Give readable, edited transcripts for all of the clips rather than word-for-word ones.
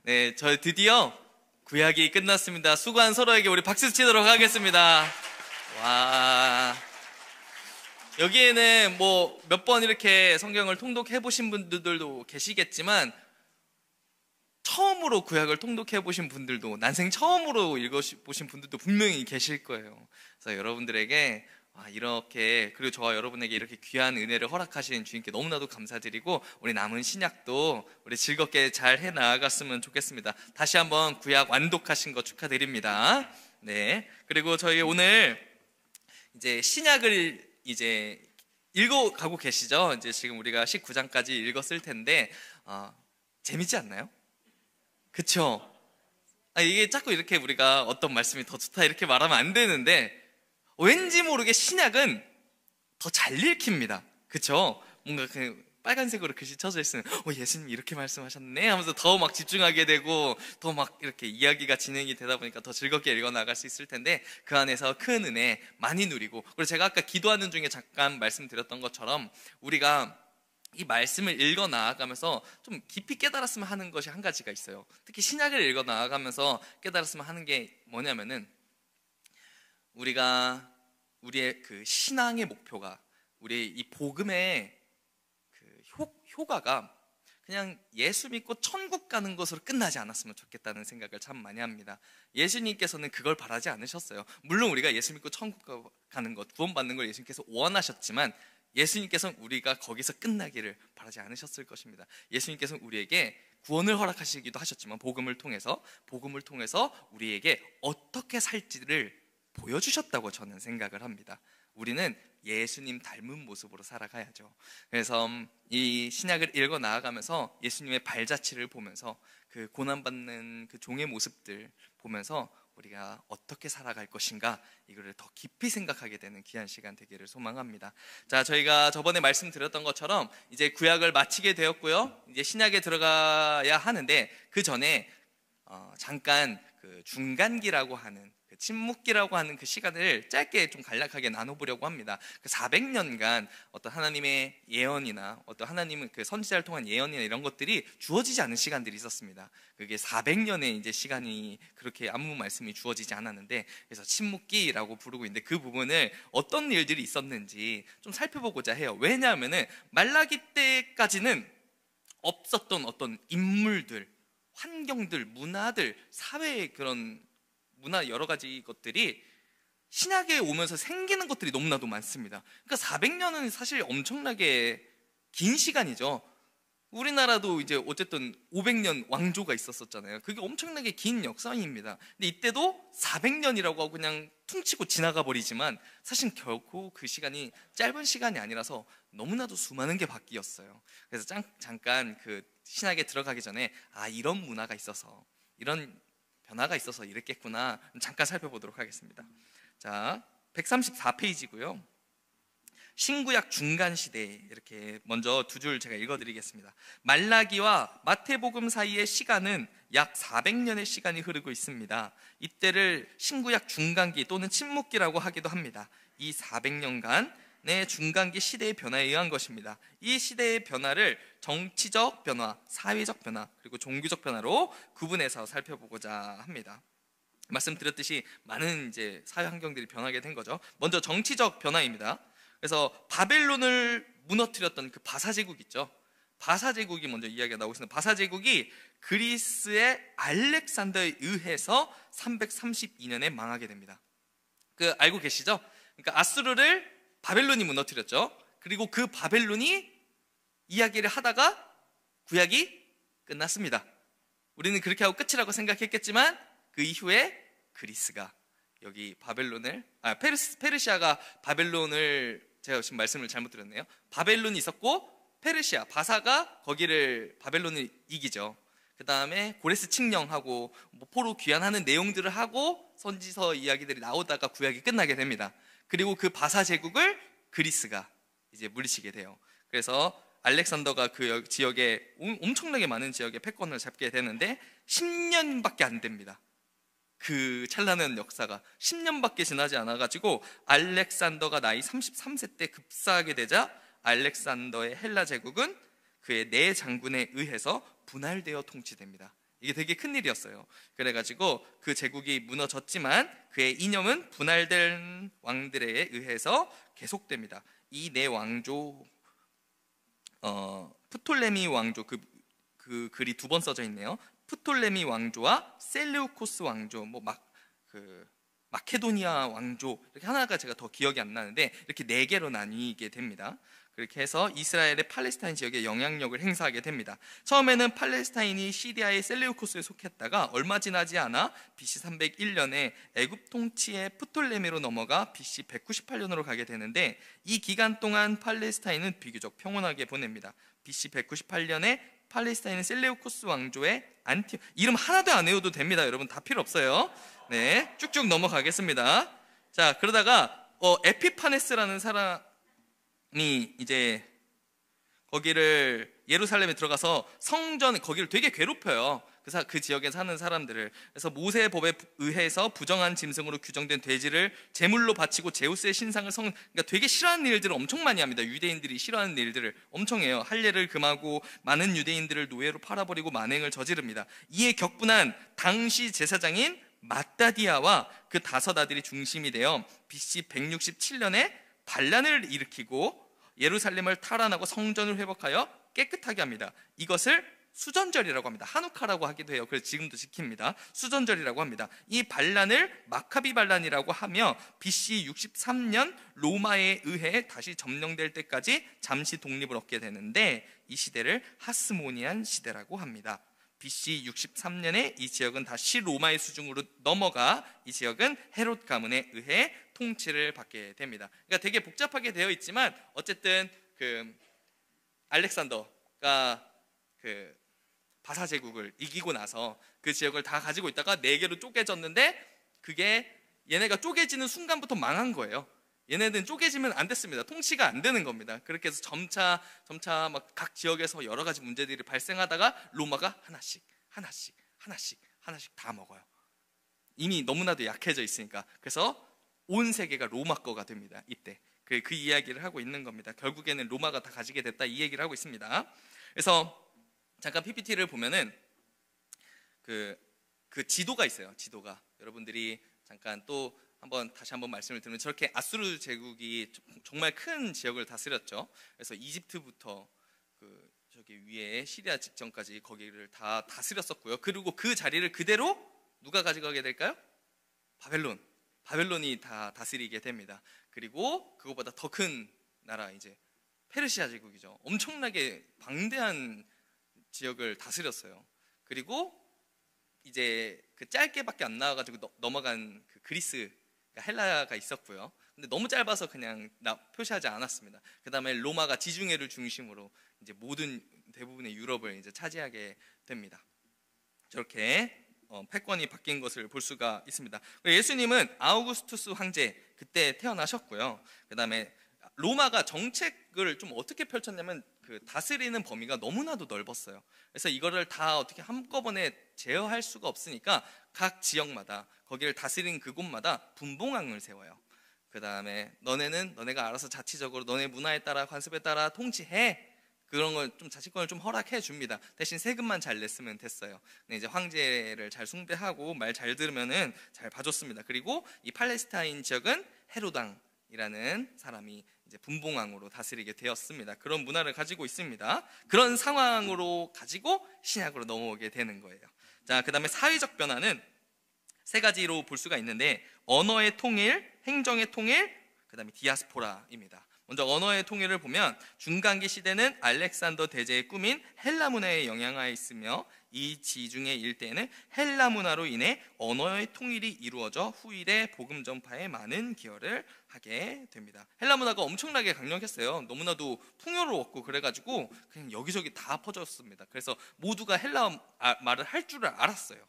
네, 저 드디어 구약이 끝났습니다. 수고한 서로에게 우리 박수 치도록 하겠습니다. 와. 여기에는 뭐 몇 번 이렇게 성경을 통독해 보신 분들도 계시겠지만, 처음으로 구약을 통독해 보신 분들도, 난생 처음으로 읽어 보신 분들도 분명히 계실 거예요. 그래서 여러분들에게 이렇게, 그리고 저와 여러분에게 이렇게 귀한 은혜를 허락하신 주님께 너무나도 감사드리고, 우리 남은 신약도 우리 즐겁게 잘 해 나아갔으면 좋겠습니다. 다시 한번 구약 완독하신 거 축하드립니다. 네. 그리고 저희 오늘 이제 신약을 이제 읽어가고 계시죠? 이제 지금 우리가 19장까지 읽었을 텐데, 재밌지 않나요? 그쵸? 이게 자꾸 이렇게 우리가 어떤 말씀이 더 좋다 이렇게 말하면 안 되는데, 왠지 모르게 신약은 더 잘 읽힙니다. 그쵸? 뭔가 그 빨간색으로 글씨 쳐져 있으면 예수님 이렇게 말씀하셨네 하면서 더 막 집중하게 되고, 더 막 이렇게 이야기가 진행이 되다 보니까 더 즐겁게 읽어나갈 수 있을 텐데, 그 안에서 큰 은혜 많이 누리고, 그리고 제가 아까 기도하는 중에 잠깐 말씀드렸던 것처럼 우리가 이 말씀을 읽어 나아가면서 좀 깊이 깨달았으면 하는 것이 한 가지가 있어요. 특히 신약을 읽어 나아가면서 깨달았으면 하는 게 뭐냐면은, 우리의 그 신앙의 목표가, 우리의 이 복음의 그 효과가 그냥 예수 믿고 천국 가는 것으로 끝나지 않았으면 좋겠다는 생각을 참 많이 합니다. 예수님께서는 그걸 바라지 않으셨어요. 물론 우리가 예수 믿고 천국 가는 것, 구원받는 걸 예수님께서 원하셨지만, 예수님께서는 우리가 거기서 끝나기를 바라지 않으셨을 것입니다. 예수님께서는 우리에게 구원을 허락하시기도 하셨지만, 복음을 통해서 우리에게 어떻게 살지를 보여주셨다고 저는 생각을 합니다. 우리는 예수님 닮은 모습으로 살아가야죠. 그래서 이 신약을 읽어 나아가면서 예수님의 발자취를 보면서, 그 고난받는 그 종의 모습들 보면서 우리가 어떻게 살아갈 것인가, 이거를 더 깊이 생각하게 되는 귀한 시간 되기를 소망합니다. 자, 저희가 저번에 말씀드렸던 것처럼 이제 구약을 마치게 되었고요. 이제 신약에 들어가야 하는데, 그 전에 잠깐 그 중간기라고 하는, 그 침묵기라고 하는 그 시간을 짧게 좀 간략하게 나눠보려고 합니다. 그 400년간 어떤 하나님의 예언이나 어떤 하나님은 그 선지자를 통한 예언이나 이런 것들이 주어지지 않은 시간들이 있었습니다. 그게 400년의 이제 시간이 그렇게 아무 말씀이 주어지지 않았는데, 그래서 침묵기라고 부르고 있는데, 그 부분을 어떤 일들이 있었는지 좀 살펴보고자 해요. 왜냐하면은 말라기 때까지는 없었던 어떤 인물들, 환경들, 문화들, 사회의 그런 문화 여러 가지 것들이 신약에 오면서 생기는 것들이 너무나도 많습니다. 그러니까 400년은 사실 엄청나게 긴 시간이죠. 우리나라도 이제 어쨌든 500년 왕조가 있었잖아요. 그게 엄청나게 긴 역사입니다. 근데 이때도 400년이라고 하고 그냥 퉁치고 지나가 버리지만, 사실 결코 그 시간이 짧은 시간이 아니라서 너무나도 수많은 게 바뀌었어요. 그래서 잠깐 그 신약에 들어가기 전에 이런 문화가 있어서, 이런 변화가 있어서 이랬겠구나, 잠깐 살펴보도록 하겠습니다. 자, 134페이지고요. 신구약 중간 시대, 이렇게 먼저 두 줄 제가 읽어드리겠습니다. 말라기와 마태복음 사이의 시간은 약 400년의 시간이 흐르고 있습니다. 이때를 신구약 중간기 또는 침묵기라고 하기도 합니다. 이 400년간의 중간기 시대의 변화에 의한 것입니다. 이 시대의 변화를 정치적 변화, 사회적 변화, 그리고 종교적 변화로 구분해서 살펴보고자 합니다. 말씀드렸듯이 많은 이제 사회 환경들이 변하게 된 거죠. 먼저 정치적 변화입니다. 그래서 바벨론을 무너뜨렸던 그 바사 제국 있죠. 바사 제국이 먼저 이야기가 나오고 있습니다. 바사 제국이 그리스의 알렉산더에 의해서 332년에 망하게 됩니다. 그 알고 계시죠? 그러니까 아수르를 바벨론이 무너뜨렸죠. 그리고 그 바벨론이 이야기를 하다가 구약이 끝났습니다. 우리는 그렇게 하고 끝이라고 생각했겠지만, 그 이후에 그리스가 여기 바벨론을, 페르시아가 바벨론을, 제가 지금 말씀을 잘못 드렸네요. 바벨론이 있었고 페르시아, 바사가 거기를, 바벨론을 이기죠. 그 다음에 고레스 칙령하고 포로 귀환하는 내용들을 하고 선지서 이야기들이 나오다가 구약이 끝나게 됩니다. 그리고 그 바사 제국을 그리스가 이제 물리치게 돼요. 그래서 알렉산더가 그 지역에, 엄청나게 많은 지역에 패권을 잡게 되는데 10년밖에 안 됩니다. 그 찬란한 역사가 10년밖에 지나지 않아가지고 알렉산더가 나이 33세 때 급사하게 되자, 알렉산더의 헬라 제국은 그의 네 장군에 의해서 분할되어 통치됩니다. 이게 되게 큰 일이었어요. 그래가지고 그 제국이 무너졌지만 그의 이념은 분할된 왕들에 의해서 계속됩니다. 이 네 왕조, 프톨레미 왕조, 그 글이 두 번 써져 있네요. 프톨레미 왕조와 셀레우코스 왕조, 마케도니아 왕조, 이렇게 하나가 제가 더 기억이 안 나는데 이렇게 네 개로 나뉘게 됩니다. 그렇게 해서 이스라엘의 팔레스타인 지역에 영향력을 행사하게 됩니다. 처음에는 팔레스타인이 시리아의 셀레우코스에 속했다가 얼마 지나지 않아 BC 301년에 애굽 통치의 프톨레미로 넘어가 BC 198년으로 가게 되는데 이 기간 동안 팔레스타인은 비교적 평온하게 보냅니다. BC 198년에 팔레스타인은 셀레우코스 왕조의 이름 하나도 안 외워도 됩니다. 여러분 다 필요 없어요. 네, 쭉쭉 넘어가겠습니다. 자, 그러다가 에피파네스라는 사람이 이제 거기를 예루살렘에 들어가서 성전 거기를 되게 괴롭혀요. 그 지역에 사는 사람들을. 그래서 모세의 법에 의해서 부정한 짐승으로 규정된 돼지를 제물로 바치고 제우스의 신상을 그러니까 되게 싫어하는 일들을 엄청 많이 합니다. 유대인들이 싫어하는 일들을 엄청 해요. 할례를 금하고 많은 유대인들을 노예로 팔아버리고 만행을 저지릅니다. 이에 격분한 당시 제사장인 마따디아와 그 다섯 아들이 중심이 되어 BC 167년에 반란을 일으키고 예루살렘을 탈환하고 성전을 회복하여 깨끗하게 합니다. 이것을 수전절이라고 합니다. 하누카라고 하기도 해요. 그래서 지금도 지킵니다. 수전절이라고 합니다. 이 반란을 마카비 반란이라고 하며 BC 63년 로마에 의해 다시 점령될 때까지 잠시 독립을 얻게 되는데 이 시대를 하스모니안 시대라고 합니다. BC 63년에 이 지역은 다시 로마의 수중으로 넘어가 이 지역은 헤롯 가문에 의해 통치를 받게 됩니다. 그러니까 되게 복잡하게 되어 있지만 어쨌든 알렉산더가 바사 제국을 이기고 나서 그 지역을 다 가지고 있다가 네 개로 쪼개졌는데 그게 얘네가 쪼개지는 순간부터 망한 거예요. 얘네들은 쪼개지면 안 됐습니다. 통치가 안 되는 겁니다. 그렇게 해서 점차 막 각 지역에서 여러 가지 문제들이 발생하다가 로마가 하나씩 다 먹어요. 이미 너무나도 약해져 있으니까. 그래서 온 세계가 로마 거가 됩니다. 이때 그 이야기를 하고 있는 겁니다. 결국에는 로마가 다 가지게 됐다 이 얘기를 하고 있습니다. 그래서 잠깐 PPT를 보면은 그 지도가 있어요. 지도가 여러분들이 잠깐 또 다시 한번 말씀을 드리면 저렇게 아수르 제국이 정말 큰 지역을 다스렸죠. 그래서 이집트부터 저기 위에 시리아 직전까지 거기를 다 다스렸었고요. 그리고 그 자리를 그대로 누가 가져가게 될까요? 바벨론이 다 다스리게 됩니다. 그리고 그거보다 더 큰 나라 이제 페르시아 제국이죠. 엄청나게 방대한 지역을 다스렸어요. 그리고 이제 그 짧게밖에 안 나와가지고 넘어간 그 그리스, 헬라가 있었고요. 근데 너무 짧아서 그냥 표시하지 않았습니다. 그 다음에 로마가 지중해를 중심으로 이제 대부분의 유럽을 이제 차지하게 됩니다. 저렇게 패권이 바뀐 것을 볼 수가 있습니다. 예수님은 아우구스투스 황제 그때 태어나셨고요. 그 다음에 로마가 정책을 좀 어떻게 펼쳤냐면 다스리는 범위가 너무나도 넓었어요. 그래서 이거를 다 어떻게 한꺼번에 제어할 수가 없으니까 각 지역마다 거기를 다스린 그곳마다 분봉왕을 세워요. 그 다음에 너네가 알아서 자치적으로 너네 문화에 따라 관습에 따라 통치해. 그런 걸 좀 자치권을 좀 허락해 줍니다. 대신 세금만 잘 냈으면 됐어요. 근데 이제 황제를 잘 숭배하고 말 잘 들으면은 잘 봐줬습니다. 그리고 이 팔레스타인 지역은 헤로당이라는 사람이 이제 분봉왕으로 다스리게 되었습니다. 그런 문화를 가지고 있습니다. 그런 상황으로 가지고 신약으로 넘어오게 되는 거예요. 자, 그다음에 사회적 변화는 세 가지로 볼 수가 있는데 언어의 통일, 행정의 통일, 그다음에 디아스포라입니다. 먼저 언어의 통일을 보면 중간기 시대는 알렉산더 대제의 꿈인 헬라 문화에 영향하여 있으며 이 지중해 일대에는 헬라 문화로 인해 언어의 통일이 이루어져 후일의 복음 전파에 많은 기여를 하게 됩니다. 헬라 문화가 엄청나게 강력했어요. 너무나도 풍요로웠고 그래가지고 그냥 여기저기 다 퍼졌습니다. 그래서 모두가 헬라 말을 할 줄을 알았어요.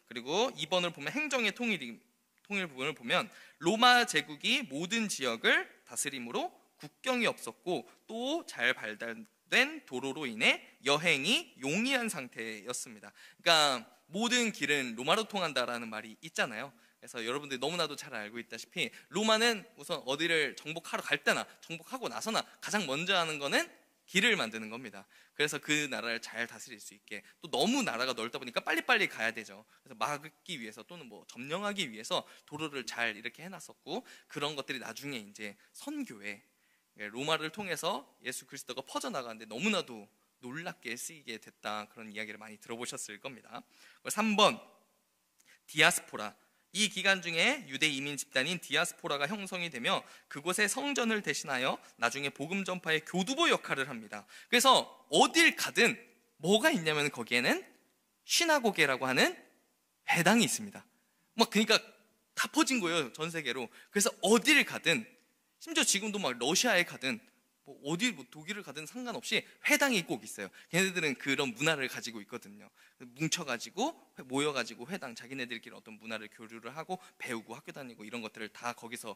그리고 2번을 보면 행정의 통일 부분을 보면 로마 제국이 모든 지역을 다스림으로 국경이 없었고 또 잘 발달된 도로로 인해 여행이 용이한 상태였습니다. 그러니까 모든 길은 로마로 통한다라는 말이 있잖아요. 그래서 여러분들이 너무나도 잘 알고 있다시피 로마는 우선 어디를 정복하러 갈 때나 정복하고 나서나 가장 먼저 하는 거는 길을 만드는 겁니다. 그래서 그 나라를 잘 다스릴 수 있게, 또 너무 나라가 넓다 보니까 빨리빨리 가야 되죠. 그래서 막기 위해서 또는 뭐 점령하기 위해서 도로를 잘 이렇게 해놨었고, 그런 것들이 나중에 이제 선교에 로마를 통해서 예수 그리스도가 퍼져나가는데 너무나도 놀랍게 쓰이게 됐다, 그런 이야기를 많이 들어보셨을 겁니다. 3번 디아스포라. 이 기간 중에 유대 이민 집단인 디아스포라가 형성이 되며 그곳의 성전을 대신하여 나중에 복음 전파의 교두보 역할을 합니다. 그래서 어딜 가든 뭐가 있냐면 거기에는 시나고게라고 하는 회당이 있습니다. 막 그러니까 다 퍼진 거예요, 전 세계로. 그래서 어딜 가든, 심지어 지금도 막 러시아에 가든 뭐 어디 뭐 독일을 가든 상관없이 회당이 꼭 있어요. 걔네들은 그런 문화를 가지고 있거든요. 뭉쳐가지고 모여가지고 회당, 자기네들끼리 어떤 문화를 교류를 하고 배우고 학교 다니고 이런 것들을 다 거기서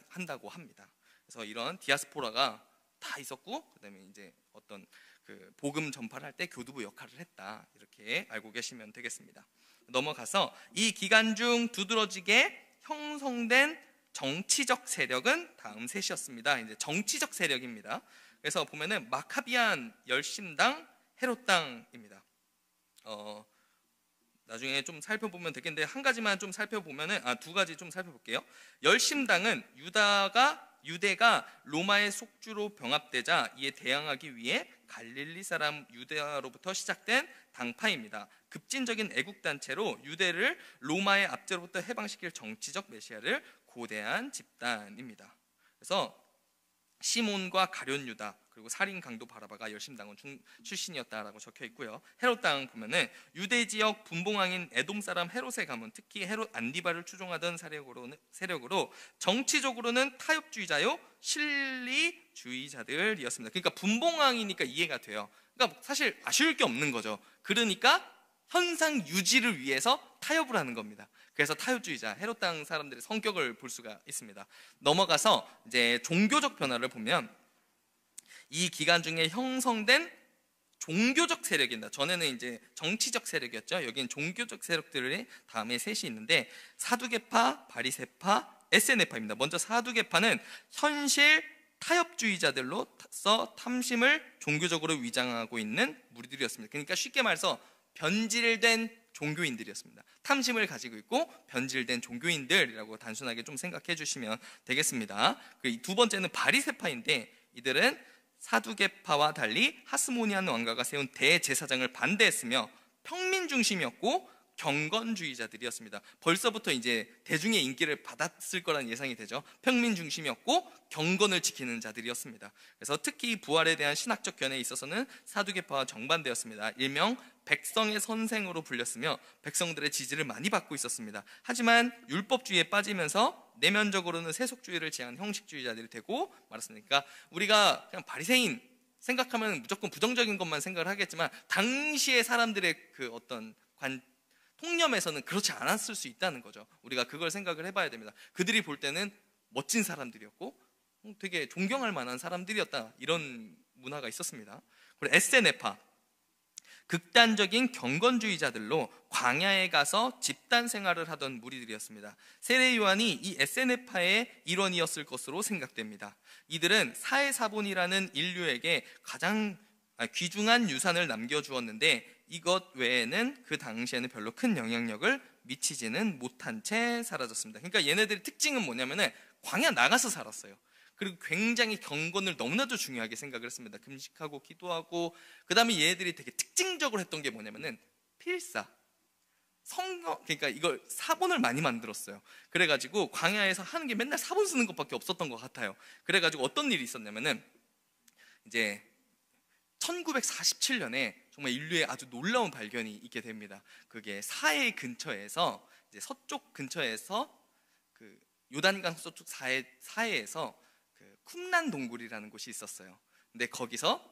한다고 합니다. 그래서 이런 디아스포라가 다 있었고, 그다음에 이제 어떤 그 복음 전파를 할 때 교두보 역할을 했다, 이렇게 알고 계시면 되겠습니다. 넘어가서 이 기간 중 두드러지게 형성된 정치적 세력은 다음 셋이었습니다. 이제 정치적 세력입니다. 그래서 보면은 마카비안 열심당, 헤롯당입니다. 나중에 좀 살펴보면 되겠는데 한 가지만 좀 살펴보면은, 두 가지 좀 살펴볼게요. 열심당은 유대가 로마의 속주로 병합되자 이에 대항하기 위해 갈릴리 사람 유대로부터 시작된 당파입니다. 급진적인 애국단체로 유대를 로마의 압제로부터 해방시킬 정치적 메시아를 고대한 집단입니다. 그래서 시몬과 가룟 유다, 그리고 살인 강도 바라바가 열심당원 출신이었다라고 적혀 있고요. 헤롯당 보면은 유대 지역 분봉왕인 에돔 사람 헤롯의 가문, 특히 헤롯 안디바를 추종하던 세력으로 정치적으로는 타협주의자요 실리주의자들이었습니다. 그러니까 분봉왕이니까 이해가 돼요. 그러니까 사실 아쉬울 게 없는 거죠. 그러니까 현상 유지를 위해서 타협을 하는 겁니다. 그래서 타협주의자, 헤롯당 사람들의 성격을 볼 수가 있습니다. 넘어가서 이제 종교적 변화를 보면 이 기간 중에 형성된 종교적 세력입니다. 전에는 이제 정치적 세력이었죠. 여기는 종교적 세력들의 다음에 셋이 있는데 사두개파, 바리새파, 에세네파입니다. 먼저 사두개파는 현실 타협주의자들로서 탐심을 종교적으로 위장하고 있는 무리들이었습니다. 그러니까 쉽게 말해서 변질된 종교인들이었습니다. 탐심을 가지고 있고 변질된 종교인들이라고 단순하게 좀 생각해 주시면 되겠습니다. 두 번째는 바리새파인데, 이들은 사두개파와 달리 하스모니안 왕가가 세운 대제사장을 반대했으며 평민 중심이었고 경건주의자들이었습니다. 벌써부터 이제 대중의 인기를 받았을 거란 예상이 되죠. 평민 중심이었고 경건을 지키는 자들이었습니다. 그래서 특히 부활에 대한 신학적 견해에 있어서는 사두개파와 정반대였습니다. 일명 백성의 선생으로 불렸으며 백성들의 지지를 많이 받고 있었습니다. 하지만 율법주의에 빠지면서 내면적으로는 세속주의를 지향한 형식주의자들이 되고 말았으니까, 우리가 그냥 바리새인 생각하면 무조건 부정적인 것만 생각을 하겠지만 당시의 사람들의 그 어떤 통념에서는 그렇지 않았을 수 있다는 거죠. 우리가 그걸 생각을 해봐야 됩니다. 그들이 볼 때는 멋진 사람들이었고 되게 존경할 만한 사람들이었다, 이런 문화가 있었습니다. 그리고 에세네파, 극단적인 경건주의자들로 광야에 가서 집단 생활을 하던 무리들이었습니다. 세례 요한이 이 에세네파의 일원이었을 것으로 생각됩니다. 이들은 사해사본이라는 인류에게 가장 귀중한 유산을 남겨주었는데 이것 외에는 그 당시에는 별로 큰 영향력을 미치지는 못한 채 사라졌습니다. 그러니까 얘네들의 특징은 뭐냐면은 광야 나가서 살았어요. 그리고 굉장히 경건을 너무나도 중요하게 생각을 했습니다. 금식하고 기도하고, 그 다음에 얘네들이 되게 특징적으로 했던 게 뭐냐면은 필사, 성경, 그러니까 이걸 사본을 많이 만들었어요. 그래가지고 광야에서 하는 게 맨날 사본 쓰는 것밖에 없었던 것 같아요. 그래가지고 어떤 일이 있었냐면은 이제 1947년에 정말 인류의 아주 놀라운 발견이 있게 됩니다. 그게 사해 근처에서, 이제 서쪽 근처에서 그 요단강 서쪽 사해에서 그 쿰란 동굴이라는 곳이 있었어요. 근데 거기서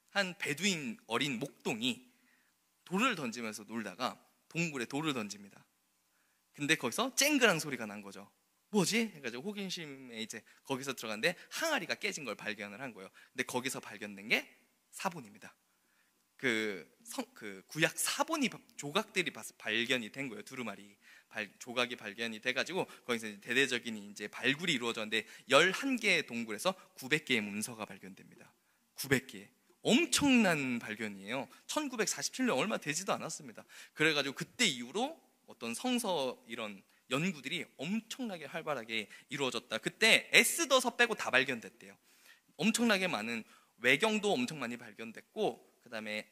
한 베두인 어린 목동이 돌을 던지면서 놀다가 동굴에 돌을 던집니다. 근데 거기서 쨍그랑 소리가 난 거죠. 뭐지? 해가지고 호기심에 이제 거기서 들어갔는데 항아리가 깨진 걸 발견을 한 거예요. 근데 거기서 발견된 게 사본입니다. 그 구약 사본이 조각들이 발견이 된 거예요. 두루마리 조각이 발견이 돼가지고 거기서 이제 대대적인 이제 발굴이 이루어졌는데 11개의 동굴에서 900개의 문서가 발견됩니다. 900개. 엄청난 발견이에요. 1947년 얼마 되지도 않았습니다. 그래가지고 그때 이후로 어떤 성서 이런 연구들이 엄청나게 활발하게 이루어졌다. 그때 에스더서 빼고 다 발견됐대요. 엄청나게 많은 외경도 엄청 많이 발견됐고, 그 다음에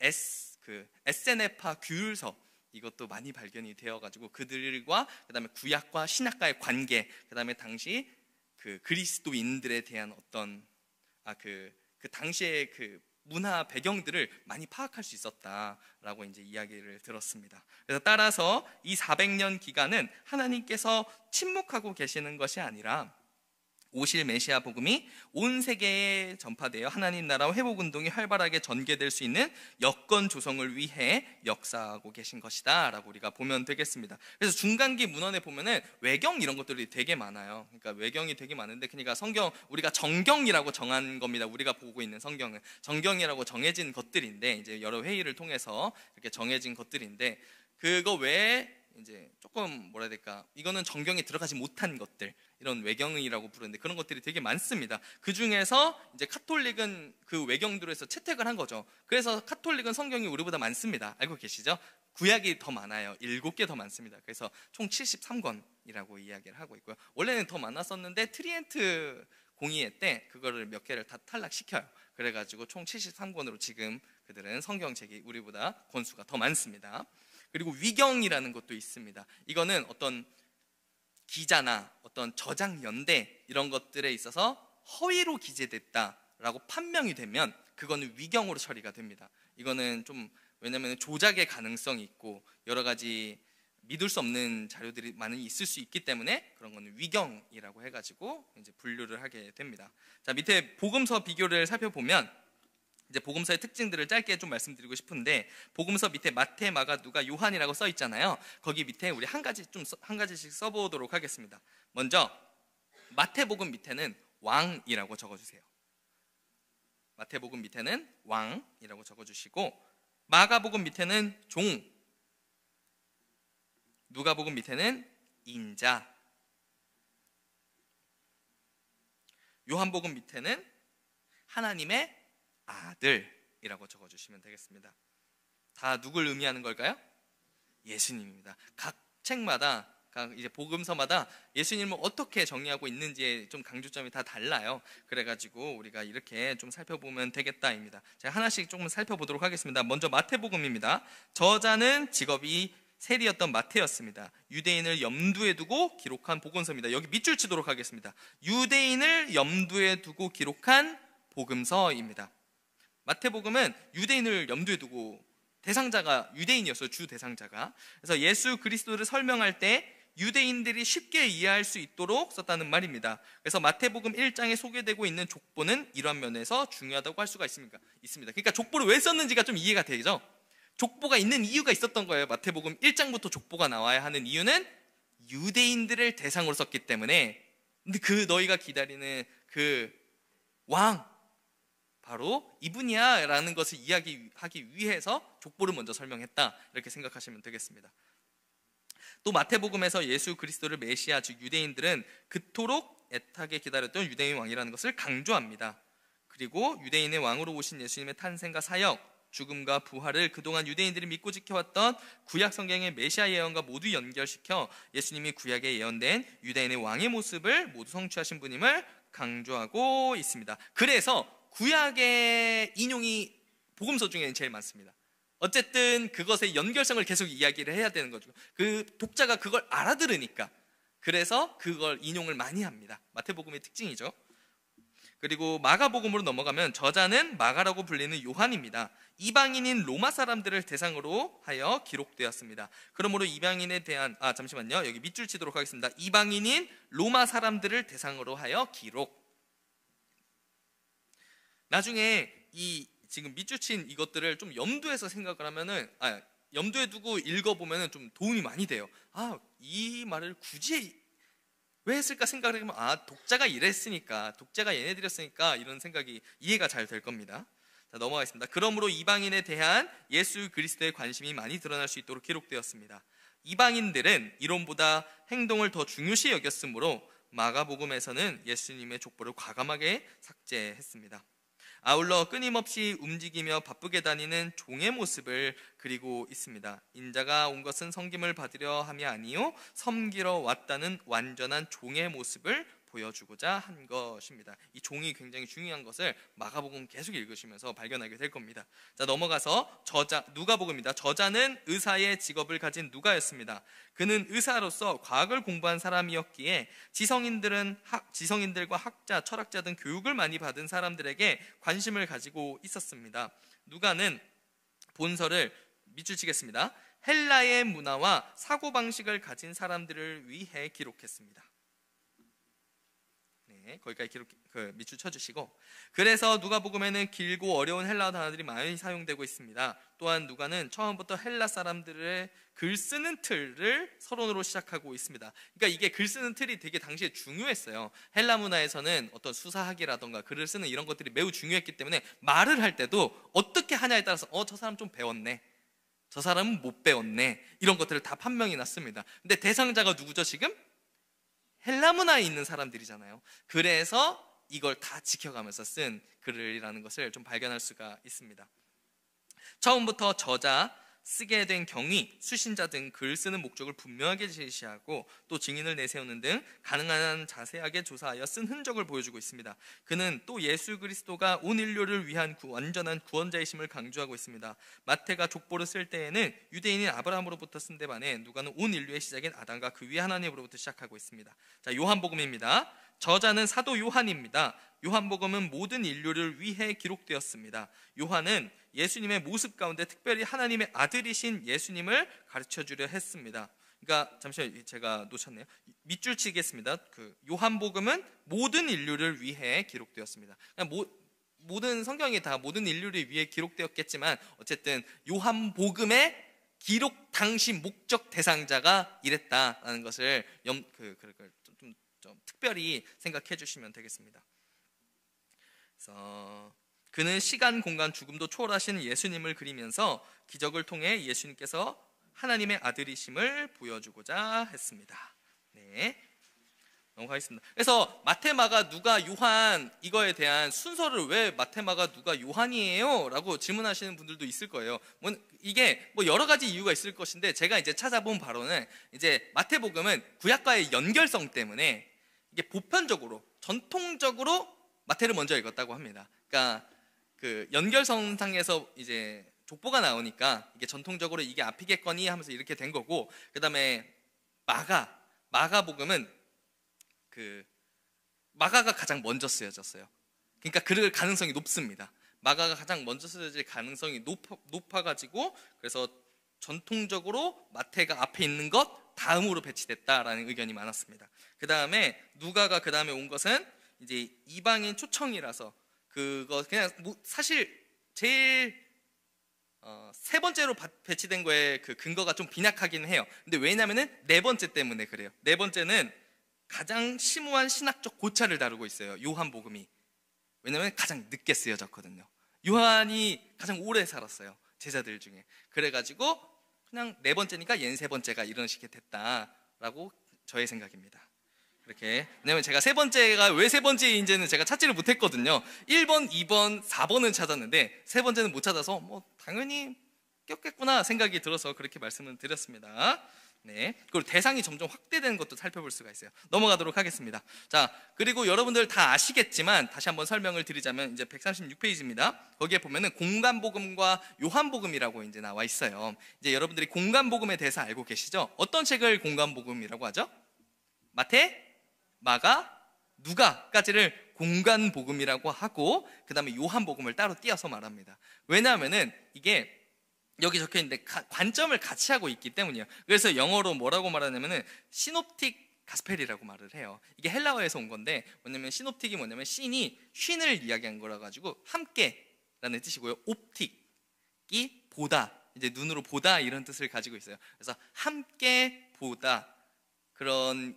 에세네파 규율서 이것도 많이 발견이 되어가지고 그들과 그 다음에 구약과 신약과의 관계, 그 다음에 당시 그 그리스도인들에 대한 어떤 그 당시의 그 문화 배경들을 많이 파악할 수 있었다라고 이제 이야기를 들었습니다. 그래서 따라서 이 400년 기간은 하나님께서 침묵하고 계시는 것이 아니라 오실 메시아 복음이 온 세계에 전파되어 하나님 나라 회복 운동이 활발하게 전개될 수 있는 여건 조성을 위해 역사하고 계신 것이다 라고 우리가 보면 되겠습니다. 그래서 중간기 문헌에 보면은 외경 이런 것들이 되게 많아요. 그러니까 외경이 되게 많은데, 그러니까 성경 우리가 정경이라고 정한 겁니다. 우리가 보고 있는 성경은 정경이라고 정해진 것들인데, 이제 여러 회의를 통해서 이렇게 정해진 것들인데, 그거 외에 이제 조금 뭐라 해야 될까, 이거는 정경에 들어가지 못한 것들, 이런 외경이라고 부르는데 그런 것들이 되게 많습니다. 그 중에서 이제 카톨릭은 그 외경들에서 채택을 한 거죠. 그래서 카톨릭은 성경이 우리보다 많습니다. 알고 계시죠? 구약이 더 많아요. 7개 더 많습니다. 그래서 총 73권이라고 이야기를 하고 있고요. 원래는 더 많았었는데 트리엔트 공의회 때 그거를 몇 개를 다 탈락시켜요. 그래가지고 총 73권으로 지금 그들은 성경책이 우리보다 권수가 더 많습니다. 그리고 위경이라는 것도 있습니다. 이거는 어떤 기자나 어떤 저작 연대 이런 것들에 있어서 허위로 기재됐다라고 판명이 되면 그거는 위경으로 처리가 됩니다. 이거는 좀, 왜냐하면 조작의 가능성이 있고 여러 가지 믿을 수 없는 자료들이 많이 있을 수 있기 때문에 그런 거는 위경이라고 해가지고 이제 분류를 하게 됩니다. 자, 밑에 복음서 비교를 살펴보면 이제 복음서의 특징들을 짧게 좀 말씀드리고 싶은데, 복음서 밑에 마태, 마가, 누가, 요한이라고 써 있잖아요. 거기 밑에 우리 한 가지씩 써보도록 하겠습니다. 먼저 마태복음 밑에는 왕이라고 적어주세요. 마태복음 밑에는 왕이라고 적어주시고, 마가복음 밑에는 종, 누가복음 밑에는 인자, 요한복음 밑에는 하나님의 아들이라고 적어주시면 되겠습니다. 다 누굴 의미하는 걸까요? 예수님입니다. 각 책마다, 각 이제 복음서마다 예수님을 어떻게 정의하고 있는지에 좀 강조점이 다 달라요. 그래가지고 우리가 이렇게 좀 살펴보면 되겠다입니다. 제가 하나씩 조금 살펴보도록 하겠습니다. 먼저 마태복음입니다. 저자는 직업이 세리였던 마태였습니다. 유대인을 염두에 두고 기록한 복음서입니다. 여기 밑줄 치도록 하겠습니다. 유대인을 염두에 두고 기록한 복음서입니다. 마태복음은 유대인을 염두에 두고, 대상자가 유대인이었어요. 주 대상자가. 그래서 예수 그리스도를 설명할 때 유대인들이 쉽게 이해할 수 있도록 썼다는 말입니다. 그래서 마태복음 1장에 소개되고 있는 족보는 이러한 면에서 중요하다고 할 수가 있습니다. 그러니까 족보를 왜 썼는지가 좀 이해가 되죠. 족보가 있는 이유가 있었던 거예요. 마태복음 1장부터 족보가 나와야 하는 이유는 유대인들을 대상으로 썼기 때문에. 근데 그 너희가 기다리는 그 왕, 바로 이분이야 라는 것을 이야기하기 위해서 족보를 먼저 설명했다, 이렇게 생각하시면 되겠습니다. 또 마태복음에서 예수 그리스도를 메시아, 즉 유대인들은 그토록 애타게 기다렸던 유대인 왕이라는 것을 강조합니다. 그리고 유대인의 왕으로 오신 예수님의 탄생과 사역, 죽음과 부활을 그동안 유대인들이 믿고 지켜왔던 구약 성경의 메시아 예언과 모두 연결시켜 예수님이 구약에 예언된 유대인의 왕의 모습을 모두 성취하신 분임을 강조하고 있습니다. 그래서 구약의 인용이 복음서 중에는 제일 많습니다. 어쨌든 그것의 연결성을 계속 이야기를 해야 되는 거죠. 그 독자가 그걸 알아들으니까. 그래서 그걸 인용을 많이 합니다. 마태복음의 특징이죠. 그리고 마가복음으로 넘어가면 저자는 마가라고 불리는 요한입니다. 이방인인 로마 사람들을 대상으로 하여 기록되었습니다. 그러므로 이방인에 대한 잠시만요. 여기 밑줄 치도록 하겠습니다. 이방인인 로마 사람들을 대상으로 하여 기록. 나중에 이 지금 밑줄 친 이것들을 좀 염두에서 생각을 하면은, 염두에 두고 읽어보면은 좀 도움이 많이 돼요. 이 말을 굳이 왜 했을까 생각을 해보면, 독자가 이랬으니까, 독자가 얘네들이었으니까, 이런 생각이 이해가 잘 될 겁니다. 자, 넘어가겠습니다. 그러므로 이방인에 대한 예수 그리스도의 관심이 많이 드러날 수 있도록 기록되었습니다. 이방인들은 이론보다 행동을 더 중요시 여겼으므로 마가복음에서는 예수님의 족보를 과감하게 삭제했습니다. 아울러 끊임없이 움직이며 바쁘게 다니는 종의 모습을 그리고 있습니다. 인자가 온 것은 섬김을 받으려 함이 아니요 섬기러 왔다는 완전한 종의 모습을 보여주고자 한 것입니다. 이 종이 굉장히 중요한 것을 마가복음 계속 읽으시면서 발견하게 될 겁니다. 자, 넘어가서 누가복음입니다. 저자는 의사의 직업을 가진 누가였습니다. 그는 의사로서 과학을 공부한 사람이었기에 지성인들과 학자, 철학자 등 교육을 많이 받은 사람들에게 관심을 가지고 있었습니다. 누가는 본서를 밑줄 치겠습니다. 헬라의 문화와 사고방식을 가진 사람들을 위해 기록했습니다. 네, 거기까지 밑줄 쳐주시고, 그래서 누가복음에는 길고 어려운 헬라어 단어들이 많이 사용되고 있습니다. 또한 누가는 처음부터 헬라 사람들의 글 쓰는 틀을 서론으로 시작하고 있습니다. 그러니까 이게 글 쓰는 틀이 되게 당시에 중요했어요. 헬라 문화에서는 어떤 수사학이라던가 글을 쓰는 이런 것들이 매우 중요했기 때문에 말을 할 때도 어떻게 하냐에 따라서 저 사람 좀 배웠네, 저 사람은 못 배웠네, 이런 것들을 다 판명이 났습니다. 근데 대상자가 누구죠? 지금 헬라 문화에 있는 사람들이잖아요. 그래서 이걸 다 지켜가면서 쓴 글이라는 것을 좀 발견할 수가 있습니다. 처음부터 저자, 쓰게 된 경위, 수신자 등 글 쓰는 목적을 분명하게 제시하고 또 증인을 내세우는 등 가능한 한 자세하게 조사하여 쓴 흔적을 보여주고 있습니다. 그는 또 예수 그리스도가 온 인류를 위한 완전한 구원자이심을 강조하고 있습니다. 마태가 족보를 쓸 때에는 유대인인 아브라함으로부터 쓴 데 반해 누가는 온 인류의 시작인 아담과 그 위에 하나님으로부터 시작하고 있습니다. 자, 요한복음입니다. 저자는 사도 요한입니다. 요한복음은 모든 인류를 위해 기록되었습니다. 요한은 예수님의 모습 가운데 특별히 하나님의 아들이신 예수님을 가르쳐주려 했습니다. 그러니까 잠시만요, 제가 놓쳤네요. 밑줄 치겠습니다. 요한복음은 모든 인류를 위해 기록되었습니다. 모든 성경이 다 모든 인류를 위해 기록되었겠지만 어쨌든 요한복음의 기록 당시 목적 대상자가 이랬다라는 것을 좀 특별히 생각해 주시면 되겠습니다. 그래서 그는 시간, 공간, 죽음도 초월하신 예수님을 그리면서 기적을 통해 예수님께서 하나님의 아들이심을 보여주고자 했습니다. 네, 넘어가겠습니다. 그래서 마태, 마가, 누가, 요한 이거에 대한 순서를 왜 마태, 마가, 누가, 요한이에요? 라고 질문하시는 분들도 있을 거예요. 이게 여러 가지 이유가 있을 것인데 제가 이제 찾아본 바로는 이제 마태복음은 구약과의 연결성 때문에 이게 보편적으로 전통적으로 마태를 먼저 읽었다고 합니다. 그러니까 그 연결성상에서 이제 족보가 나오니까 이게 전통적으로 이게 앞이겠거니 하면서 이렇게 된 거고, 그 다음에 마가복음은 마가가 가장 먼저 쓰여졌어요. 그러니까 그럴 가능성이 높습니다. 마가가 가장 먼저 쓰여질 가능성이 높아가지고 그래서 전통적으로 마태가 앞에 있는 것 다음으로 배치됐다라는 의견이 많았습니다. 그 다음에 누가가 그 다음에 온 것은 이제 이방인 초청이라서 그거 그냥 사실 제일 세 번째로 배치된 거에 그 근거가 좀 빈약하긴 해요. 근데 왜냐면은 네 번째 때문에 그래요. 네 번째는 가장 심오한 신학적 고찰을 다루고 있어요. 요한복음이. 왜냐면 가장 늦게 쓰여졌거든요. 요한이 가장 오래 살았어요, 제자들 중에. 그래가지고 그냥 네 번째니까 얘는 세 번째가 이런 식이 됐다라고 저의 생각입니다. 그렇게. 왜냐면 제가 세 번째가 왜 세 번째인지는 제가 찾지를 못했거든요. 1번, 2번, 4번은 찾았는데 세 번째는 못 찾아서 당연히 꼈겠구나 생각이 들어서 그렇게 말씀을 드렸습니다. 네. 그리고 대상이 점점 확대되는 것도 살펴볼 수가 있어요. 넘어가도록 하겠습니다. 자, 그리고 여러분들 다 아시겠지만 다시 한번 설명을 드리자면 이제 136페이지입니다. 거기에 보면은 공간복음과 요한복음이라고 이제 나와 있어요. 이제 여러분들이 공간복음에 대해서 알고 계시죠? 어떤 책을 공간복음이라고 하죠? 마태, 마가, 누가까지를 공간복음이라고 하고 그 다음에 요한복음을 따로 띄어서 말합니다. 왜냐하면은 이게 여기 적혀 있는데 관점을 같이 하고 있기 때문이에요. 그래서 영어로 뭐라고 말하냐면은 시놉틱 가스펠이라고 말을 해요. 이게 헬라어에서 온 건데 뭐냐면 시놉틱이 뭐냐면 신이 쉰을 이야기한 거라 가지고 함께라는 뜻이고요. 옵틱이 보다, 이제 눈으로 보다 이런 뜻을 가지고 있어요. 그래서 함께 보다 그런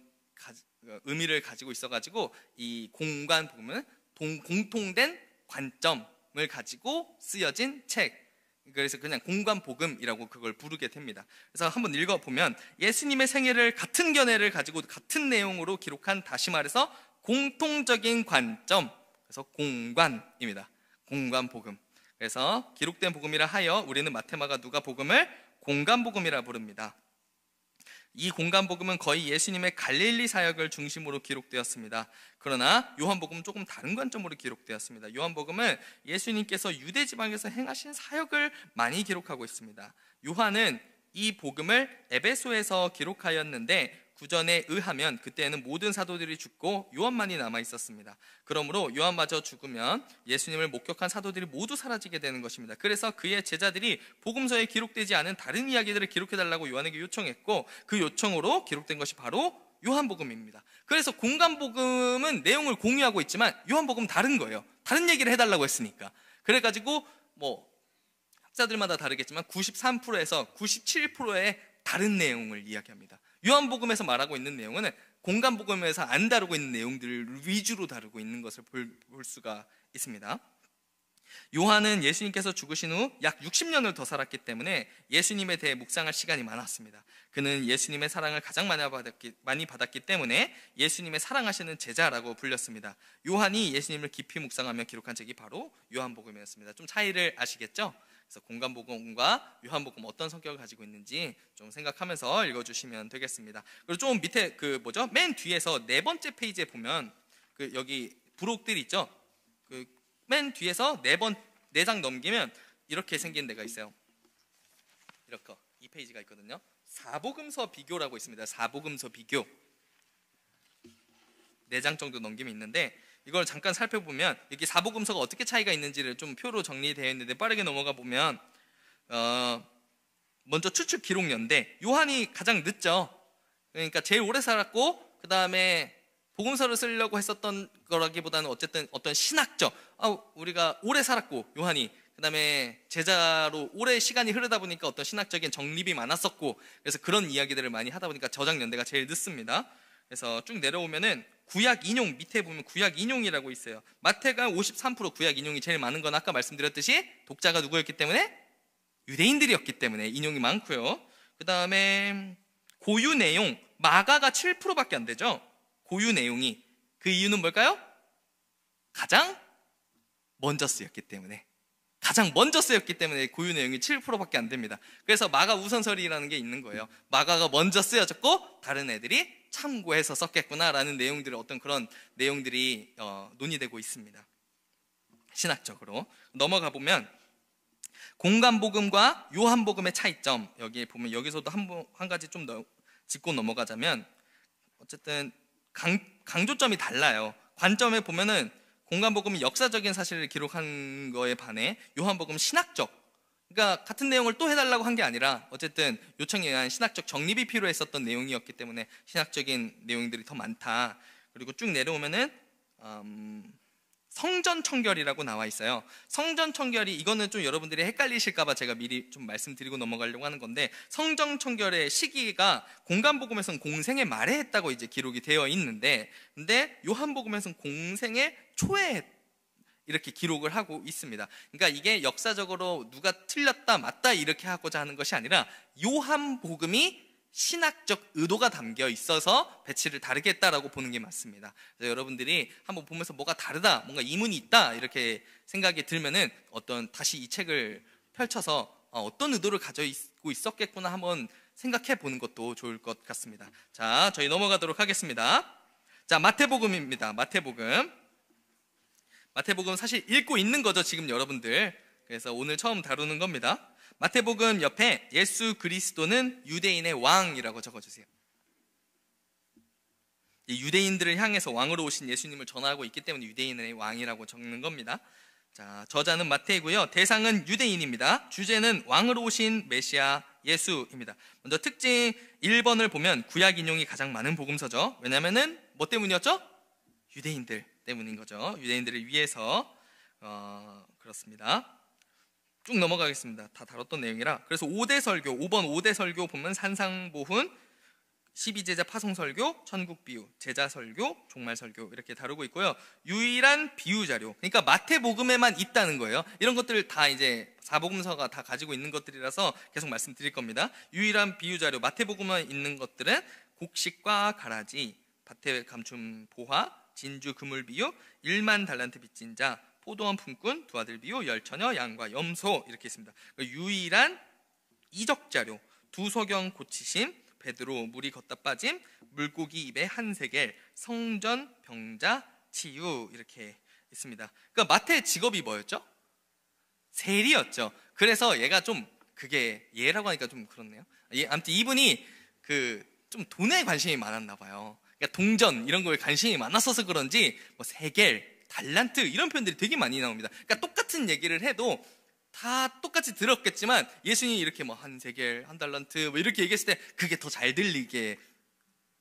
의미를 가지고 있어가지고 이 공간 보면 공통된 관점을 가지고 쓰여진 책. 그래서 그냥 공간복음이라고 그걸 부르게 됩니다. 그래서 한번 읽어보면 예수님의 생애를 같은 견해를 가지고 같은 내용으로 기록한, 다시 말해서 공통적인 관점, 그래서 공관입니다. 공관복음. 그래서 기록된 복음이라 하여 우리는 마태, 마가, 누가 복음을 공관복음이라 부릅니다. 이 공관복음은 거의 예수님의 갈릴리 사역을 중심으로 기록되었습니다. 그러나 요한복음은 조금 다른 관점으로 기록되었습니다. 요한복음은 예수님께서 유대 지방에서 행하신 사역을 많이 기록하고 있습니다. 요한은 이 복음을 에베소에서 기록하였는데 구전에 의하면 그때는 모든 사도들이 죽고 요한만이 남아 있었습니다. 그러므로 요한마저 죽으면 예수님을 목격한 사도들이 모두 사라지게 되는 것입니다. 그래서 그의 제자들이 복음서에 기록되지 않은 다른 이야기들을 기록해달라고 요한에게 요청했고, 그 요청으로 기록된 것이 바로 요한복음입니다. 그래서 공관복음은 내용을 공유하고 있지만 요한복음은 다른 거예요. 다른 얘기를 해달라고 했으니까. 그래가지고 학자들마다 다르겠지만 93%에서 97%의 다른 내용을 이야기합니다. 요한복음에서 말하고 있는 내용은 공관복음에서 안 다루고 있는 내용들을 위주로 다루고 있는 것을 볼 수가 있습니다. 요한은 예수님께서 죽으신 후 약 60년을 더 살았기 때문에 예수님에 대해 묵상할 시간이 많았습니다. 그는 예수님의 사랑을 가장 많이 받았기 때문에 예수님의 사랑하시는 제자라고 불렸습니다. 요한이 예수님을 깊이 묵상하며 기록한 책이 바로 요한복음이었습니다. 좀 차이를 아시겠죠? 그래서 공관복음과 요한복음 어떤 성격을 가지고 있는지 좀 생각하면서 읽어주시면 되겠습니다. 그리고 좀 밑에 맨 뒤에서 네 번째 페이지에 보면 여기 부록들 있죠? 맨 뒤에서 네 장 넘기면 이렇게 생긴 데가 있어요. 이렇게 이 페이지가 있거든요. 사복음서 비교라고 있습니다. 사복음서 비교. 4장 정도 넘김이 있는데 이걸 잠깐 살펴보면 여기 사복음서가 어떻게 차이가 있는지를 좀 표로 정리되어 있는데 빠르게 넘어가 보면 먼저 추측 기록 연대. 요한이 가장 늦죠. 그러니까 제일 오래 살았고 그 다음에 복음서를 쓰려고 했었던 거라기보다는 어쨌든 어떤 신학적 우리가 오래 살았고 요한이 그 다음에 제자로 오래 시간이 흐르다 보니까 어떤 신학적인 정립이 많았었고 그래서 그런 이야기들을 많이 하다 보니까 저작 연대가 제일 늦습니다. 그래서 쭉 내려오면은 구약 인용 밑에 보면 구약 인용이라고 있어요. 마태가 53% 구약 인용이 제일 많은 건 아까 말씀드렸듯이 독자가 누구였기 때문에 유대인들이었기 때문에 인용이 많고요. 그 다음에 고유 내용 마가가 7%밖에 안 되죠. 고유 내용이 그 이유는 뭘까요? 가장 먼저 쓰였기 때문에 고유 내용이 7%밖에 안 됩니다. 그래서 마가 우선설이라는 게 있는 거예요. 마가가 먼저 쓰여졌고 다른 애들이 참고해서 썼겠구나라는 내용들이 어떤 그런 내용들이 논의되고 있습니다. 신학적으로 넘어가 보면 공관복음과 요한복음의 차이점 여기에 보면 여기서도 한 가지 좀 더 짚고 넘어가자면 어쨌든 강조점이 달라요. 관점에 보면은 공관복음은 역사적인 사실을 기록한 거에 반해 요한복음은 신학적, 그러니까 같은 내용을 또 해달라고 한 게 아니라 어쨌든 요청에 의한 신학적 정립이 필요했었던 내용이었기 때문에 신학적인 내용들이 더 많다. 그리고 쭉 내려오면은 성전 청결이라고 나와 있어요. 성전 청결이 이거는 좀 여러분들이 헷갈리실까봐 제가 미리 좀 말씀드리고 넘어가려고 하는 건데 성전 청결의 시기가 공관복음에서는 공생의 말에 했다고 이제 기록이 되어 있는데 근데 요한복음에서는 공생의 초에 이렇게 기록을 하고 있습니다. 그러니까 이게 역사적으로 누가 틀렸다 맞다 이렇게 하고자 하는 것이 아니라 요한복음이 신학적 의도가 담겨 있어서 배치를 다르게 했다라고 보는 게 맞습니다. 그래서 여러분들이 한번 보면서 뭐가 다르다, 뭔가 이문이 있다 이렇게 생각이 들면은 다시 이 책을 펼쳐서 어떤 의도를 가지고 있었겠구나 한번 생각해 보는 것도 좋을 것 같습니다. 자, 저희 넘어가도록 하겠습니다. 자, 마태복음입니다. 마태복음 사실 읽고 있는 거죠, 지금 여러분들. 그래서 오늘 처음 다루는 겁니다. 마태복음 옆에 예수 그리스도는 유대인의 왕이라고 적어주세요. 유대인들을 향해서 왕으로 오신 예수님을 전하고 있기 때문에 유대인의 왕이라고 적는 겁니다. 자, 저자는 마태이고요. 대상은 유대인입니다. 주제는 왕으로 오신 메시아 예수입니다. 먼저 특징 1번을 보면 구약 인용이 가장 많은 복음서죠. 왜냐면은 뭐 때문이었죠? 유대인들 때문인 거죠. 유대인들을 위해서 그렇습니다. 쭉 넘어가겠습니다. 다 다뤘던 내용이라. 그래서 5대 설교, 5번 5대 설교 보면 산상보훈, 12제자 파송설교, 천국비유, 제자설교, 종말설교 이렇게 다루고 있고요. 유일한 비유자료, 그러니까 마태복음에만 있다는 거예요. 이런 것들을 다 이제 사복음서가 다 가지고 있는 것들이라서 계속 말씀드릴 겁니다. 유일한 비유자료, 마태복음에 있는 것들은 곡식과 가라지, 밭에 감춘 보화, 진주 그물 비유, 1만 달란트 빚진 자, 포도원 품꾼, 두 아들 비유, 10처녀, 양과 염소 이렇게 있습니다. 유일한 이적 자료, 두 소경 고치심, 베드로 물이 걷다 빠짐, 물고기 입에 한 세겔, 성전 병자 치유 이렇게 있습니다. 그러니까 마태의 직업이 뭐였죠? 세리였죠. 그래서 얘가 좀 그게 얘라고 하니까 좀 그렇네요. 아무튼 이분이 좀 돈에 관심이 많았나 봐요. 그러니까 동전 이런 거에 관심이 많았어서 그런지 뭐 세겔, 달란트 이런 표현들이 되게 많이 나옵니다. 그러니까 똑같은 얘기를 해도 다 똑같이 들었겠지만 예수님이 이렇게 뭐 한 세겔, 한 달란트 뭐 이렇게 얘기했을 때 그게 더 잘 들리게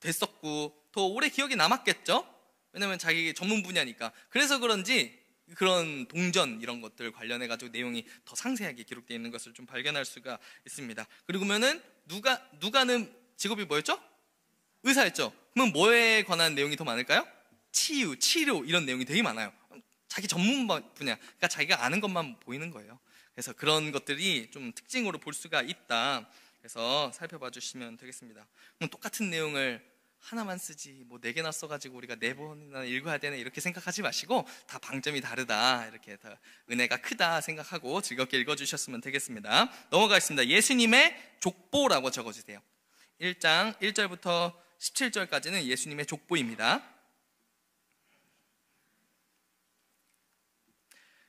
됐었고 더 오래 기억이 남았겠죠? 왜냐면 자기 전문 분야니까. 그래서 그런지 그런 동전 이런 것들 관련해 가지고 내용이 더 상세하게 기록되어 있는 것을 좀 발견할 수가 있습니다. 그러면은 누가는 직업이 뭐였죠? 의사였죠. 그러면 뭐에 관한 내용이 더 많을까요? 치유, 치료 이런 내용이 되게 많아요. 자기 전문 분야, 그러니까 자기가 아는 것만 보이는 거예요. 그래서 그런 것들이 좀 특징으로 볼 수가 있다. 그래서 살펴봐 주시면 되겠습니다. 그럼 똑같은 내용을 하나만 쓰지 뭐 4개나 써가지고 우리가 4번이나 읽어야 되네 이렇게 생각하지 마시고 다 방점이 다르다 이렇게 다 은혜가 크다 생각하고 즐겁게 읽어주셨으면 되겠습니다. 넘어가겠습니다. 예수님의 족보라고 적어주세요. 1장 1절부터 17절까지는 예수님의 족보입니다.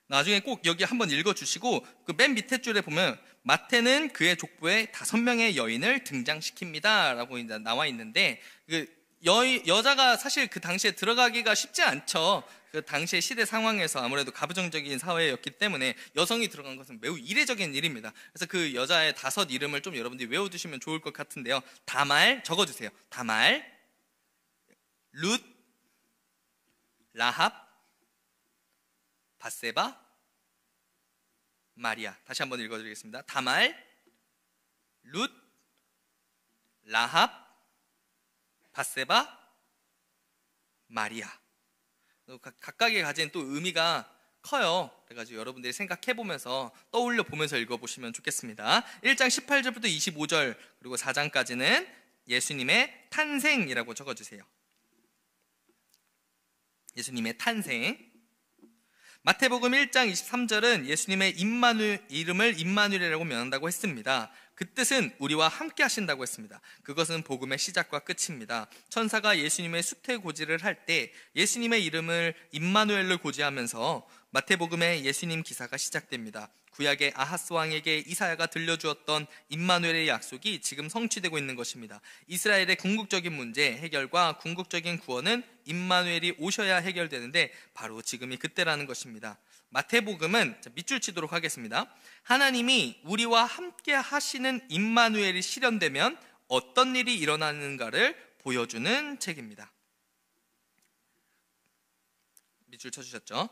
나중에 꼭 여기 한번 읽어주시고 그 맨 밑에 줄에 보면 마태는 그의 족보에 5명의 여인을 등장시킵니다 라고 이제 나와 있는데 여자가 사실 그 당시에 들어가기가 쉽지 않죠. 그 당시의 시대 상황에서 아무래도 가부장적인 사회였기 때문에 여성이 들어간 것은 매우 이례적인 일입니다. 그래서 그 여자의 5 이름을 좀 여러분들이 외워두시면 좋을 것 같은데요. 다말 적어주세요. 다말, 룻, 라합, 밧세바, 마리아. 다시 한번 읽어드리겠습니다. 다말, 룻, 라합, 밧세바, 마리아. 각각이 가진 또 의미가 커요. 그래가지고 여러분들이 생각해보면서 떠올려 보면서 읽어보시면 좋겠습니다. 1장 18절부터 25절 그리고 4장까지는 예수님의 탄생이라고 적어주세요. 예수님의 탄생. 마태복음 1장 23절은 예수님의 이름을 임마누엘이라고 명한다고 했습니다. 그 뜻은 우리와 함께 하신다고 했습니다. 그것은 복음의 시작과 끝입니다. 천사가 예수님의 수태고지를 할 때 예수님의 이름을 임마누엘로 고지하면서 마태복음의 예수님 기사가 시작됩니다. 구약의 아하스 왕에게 이사야가 들려주었던 임마누엘의 약속이 지금 성취되고 있는 것입니다. 이스라엘의 궁극적인 문제 해결과 궁극적인 구원은 임마누엘이 오셔야 해결되는데 바로 지금이 그때라는 것입니다. 마태복음은 밑줄 치도록 하겠습니다. 하나님이 우리와 함께 하시는 임마누엘이 실현되면 어떤 일이 일어나는가를 보여주는 책입니다. 밑줄 쳐주셨죠?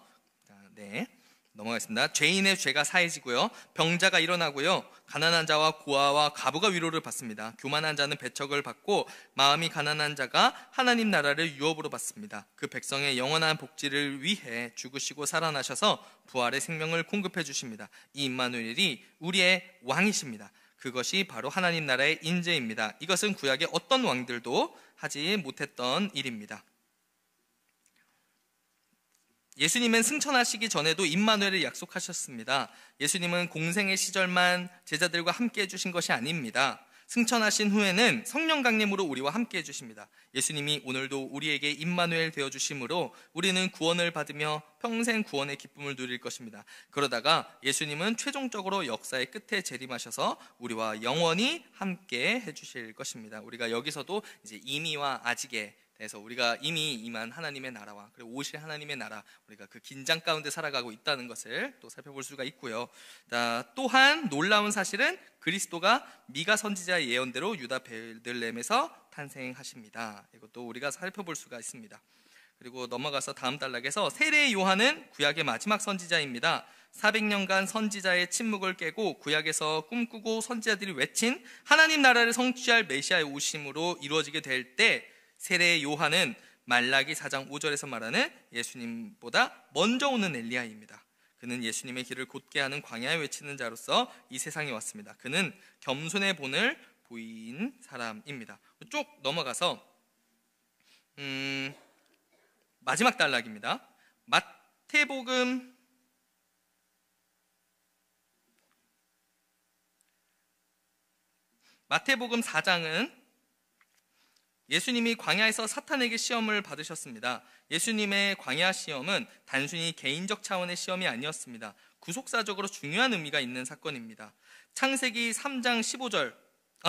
네. 넘어가겠습니다. 죄인의 죄가 사해지고요. 병자가 일어나고요. 가난한 자와 고아와 과부가 위로를 받습니다. 교만한 자는 배척을 받고 마음이 가난한 자가 하나님 나라를 유업으로 받습니다. 그 백성의 영원한 복지를 위해 죽으시고 살아나셔서 부활의 생명을 공급해 주십니다. 이 임마누엘이 우리의 왕이십니다. 그것이 바로 하나님 나라의 인재입니다. 이것은 구약의 어떤 왕들도 하지 못했던 일입니다. 예수님은 승천하시기 전에도 임마누엘을 약속하셨습니다. 예수님은 공생의 시절만 제자들과 함께 해주신 것이 아닙니다. 승천하신 후에는 성령 강림으로 우리와 함께 해주십니다. 예수님이 오늘도 우리에게 임마누엘 되어주심으로 우리는 구원을 받으며 평생 구원의 기쁨을 누릴 것입니다. 그러다가 예수님은 최종적으로 역사의 끝에 재림하셔서 우리와 영원히 함께 해주실 것입니다. 우리가 여기서도 이제 이미와 아직의 그래서 우리가 이미 임한 하나님의 나라와 그리고 오실 하나님의 나라 우리가 그 긴장 가운데 살아가고 있다는 것을 또 살펴볼 수가 있고요. 또한 놀라운 사실은 그리스도가 미가 선지자의 예언대로 유다 베들레헴에서 탄생하십니다. 이것도 우리가 살펴볼 수가 있습니다. 그리고 넘어가서 다음 단락에서 세례 요한은 구약의 마지막 선지자입니다. 400년간 선지자의 침묵을 깨고 구약에서 꿈꾸고 선지자들이 외친 하나님 나라를 성취할 메시아의 오심으로 이루어지게 될 때 세례 요한은 말라기 4장 5절에서 말하는 예수님보다 먼저 오는 엘리야입니다. 그는 예수님의 길을 곧게 하는 광야에 외치는 자로서 이 세상에 왔습니다. 그는 겸손의 본을 보인 사람입니다. 쭉 넘어가서 마지막 단락입니다. 마태복음 마태복음 4장은 예수님이 광야에서 사탄에게 시험을 받으셨습니다. 예수님의 광야 시험은 단순히 개인적 차원의 시험이 아니었습니다. 구속사적으로 중요한 의미가 있는 사건입니다. 창세기 3장 15절,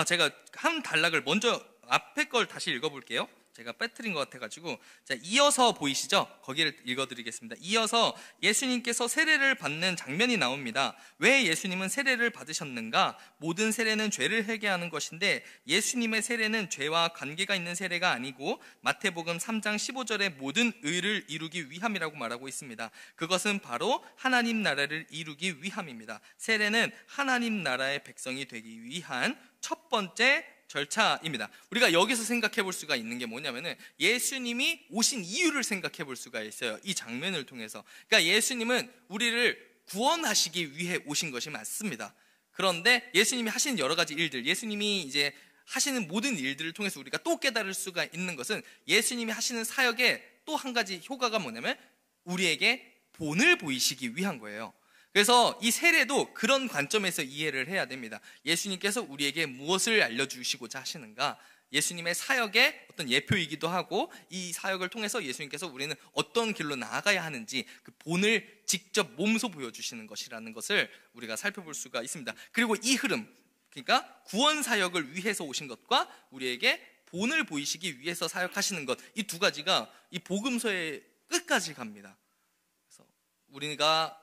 제가 한 단락을 먼저 앞에 걸 다시 읽어볼게요. 제가 빼뜨린 것 같아가지고. 자, 이어서 보이시죠? 거기를 읽어드리겠습니다. 이어서 예수님께서 세례를 받는 장면이 나옵니다. 왜 예수님은 세례를 받으셨는가? 모든 세례는 죄를 회개하는 것인데 예수님의 세례는 죄와 관계가 있는 세례가 아니고 마태복음 3장 15절의 모든 의를 이루기 위함이라고 말하고 있습니다. 그것은 바로 하나님 나라를 이루기 위함입니다. 세례는 하나님 나라의 백성이 되기 위한 첫 번째 절차입니다. 우리가 여기서 생각해 볼 수가 있는 게 뭐냐면은 예수님이 오신 이유를 생각해 볼 수가 있어요. 이 장면을 통해서. 그러니까 예수님은 우리를 구원하시기 위해 오신 것이 맞습니다. 그런데 예수님이 하시는 여러 가지 일들, 예수님이 이제 하시는 모든 일들을 통해서 우리가 또 깨달을 수가 있는 것은 예수님이 하시는 사역의 또 한 가지 효과가 뭐냐면 우리에게 본을 보이시기 위한 거예요. 그래서 이 세례도 그런 관점에서 이해를 해야 됩니다. 예수님께서 우리에게 무엇을 알려주시고자 하시는가? 예수님의 사역의 어떤 예표이기도 하고 이 사역을 통해서 예수님께서 우리는 어떤 길로 나아가야 하는지 그 본을 직접 몸소 보여주시는 것이라는 것을 우리가 살펴볼 수가 있습니다. 그리고 이 흐름, 그러니까 구원 사역을 위해서 오신 것과 우리에게 본을 보이시기 위해서 사역하시는 것, 이 두 가지가 이 복음서의 끝까지 갑니다. 그래서 우리가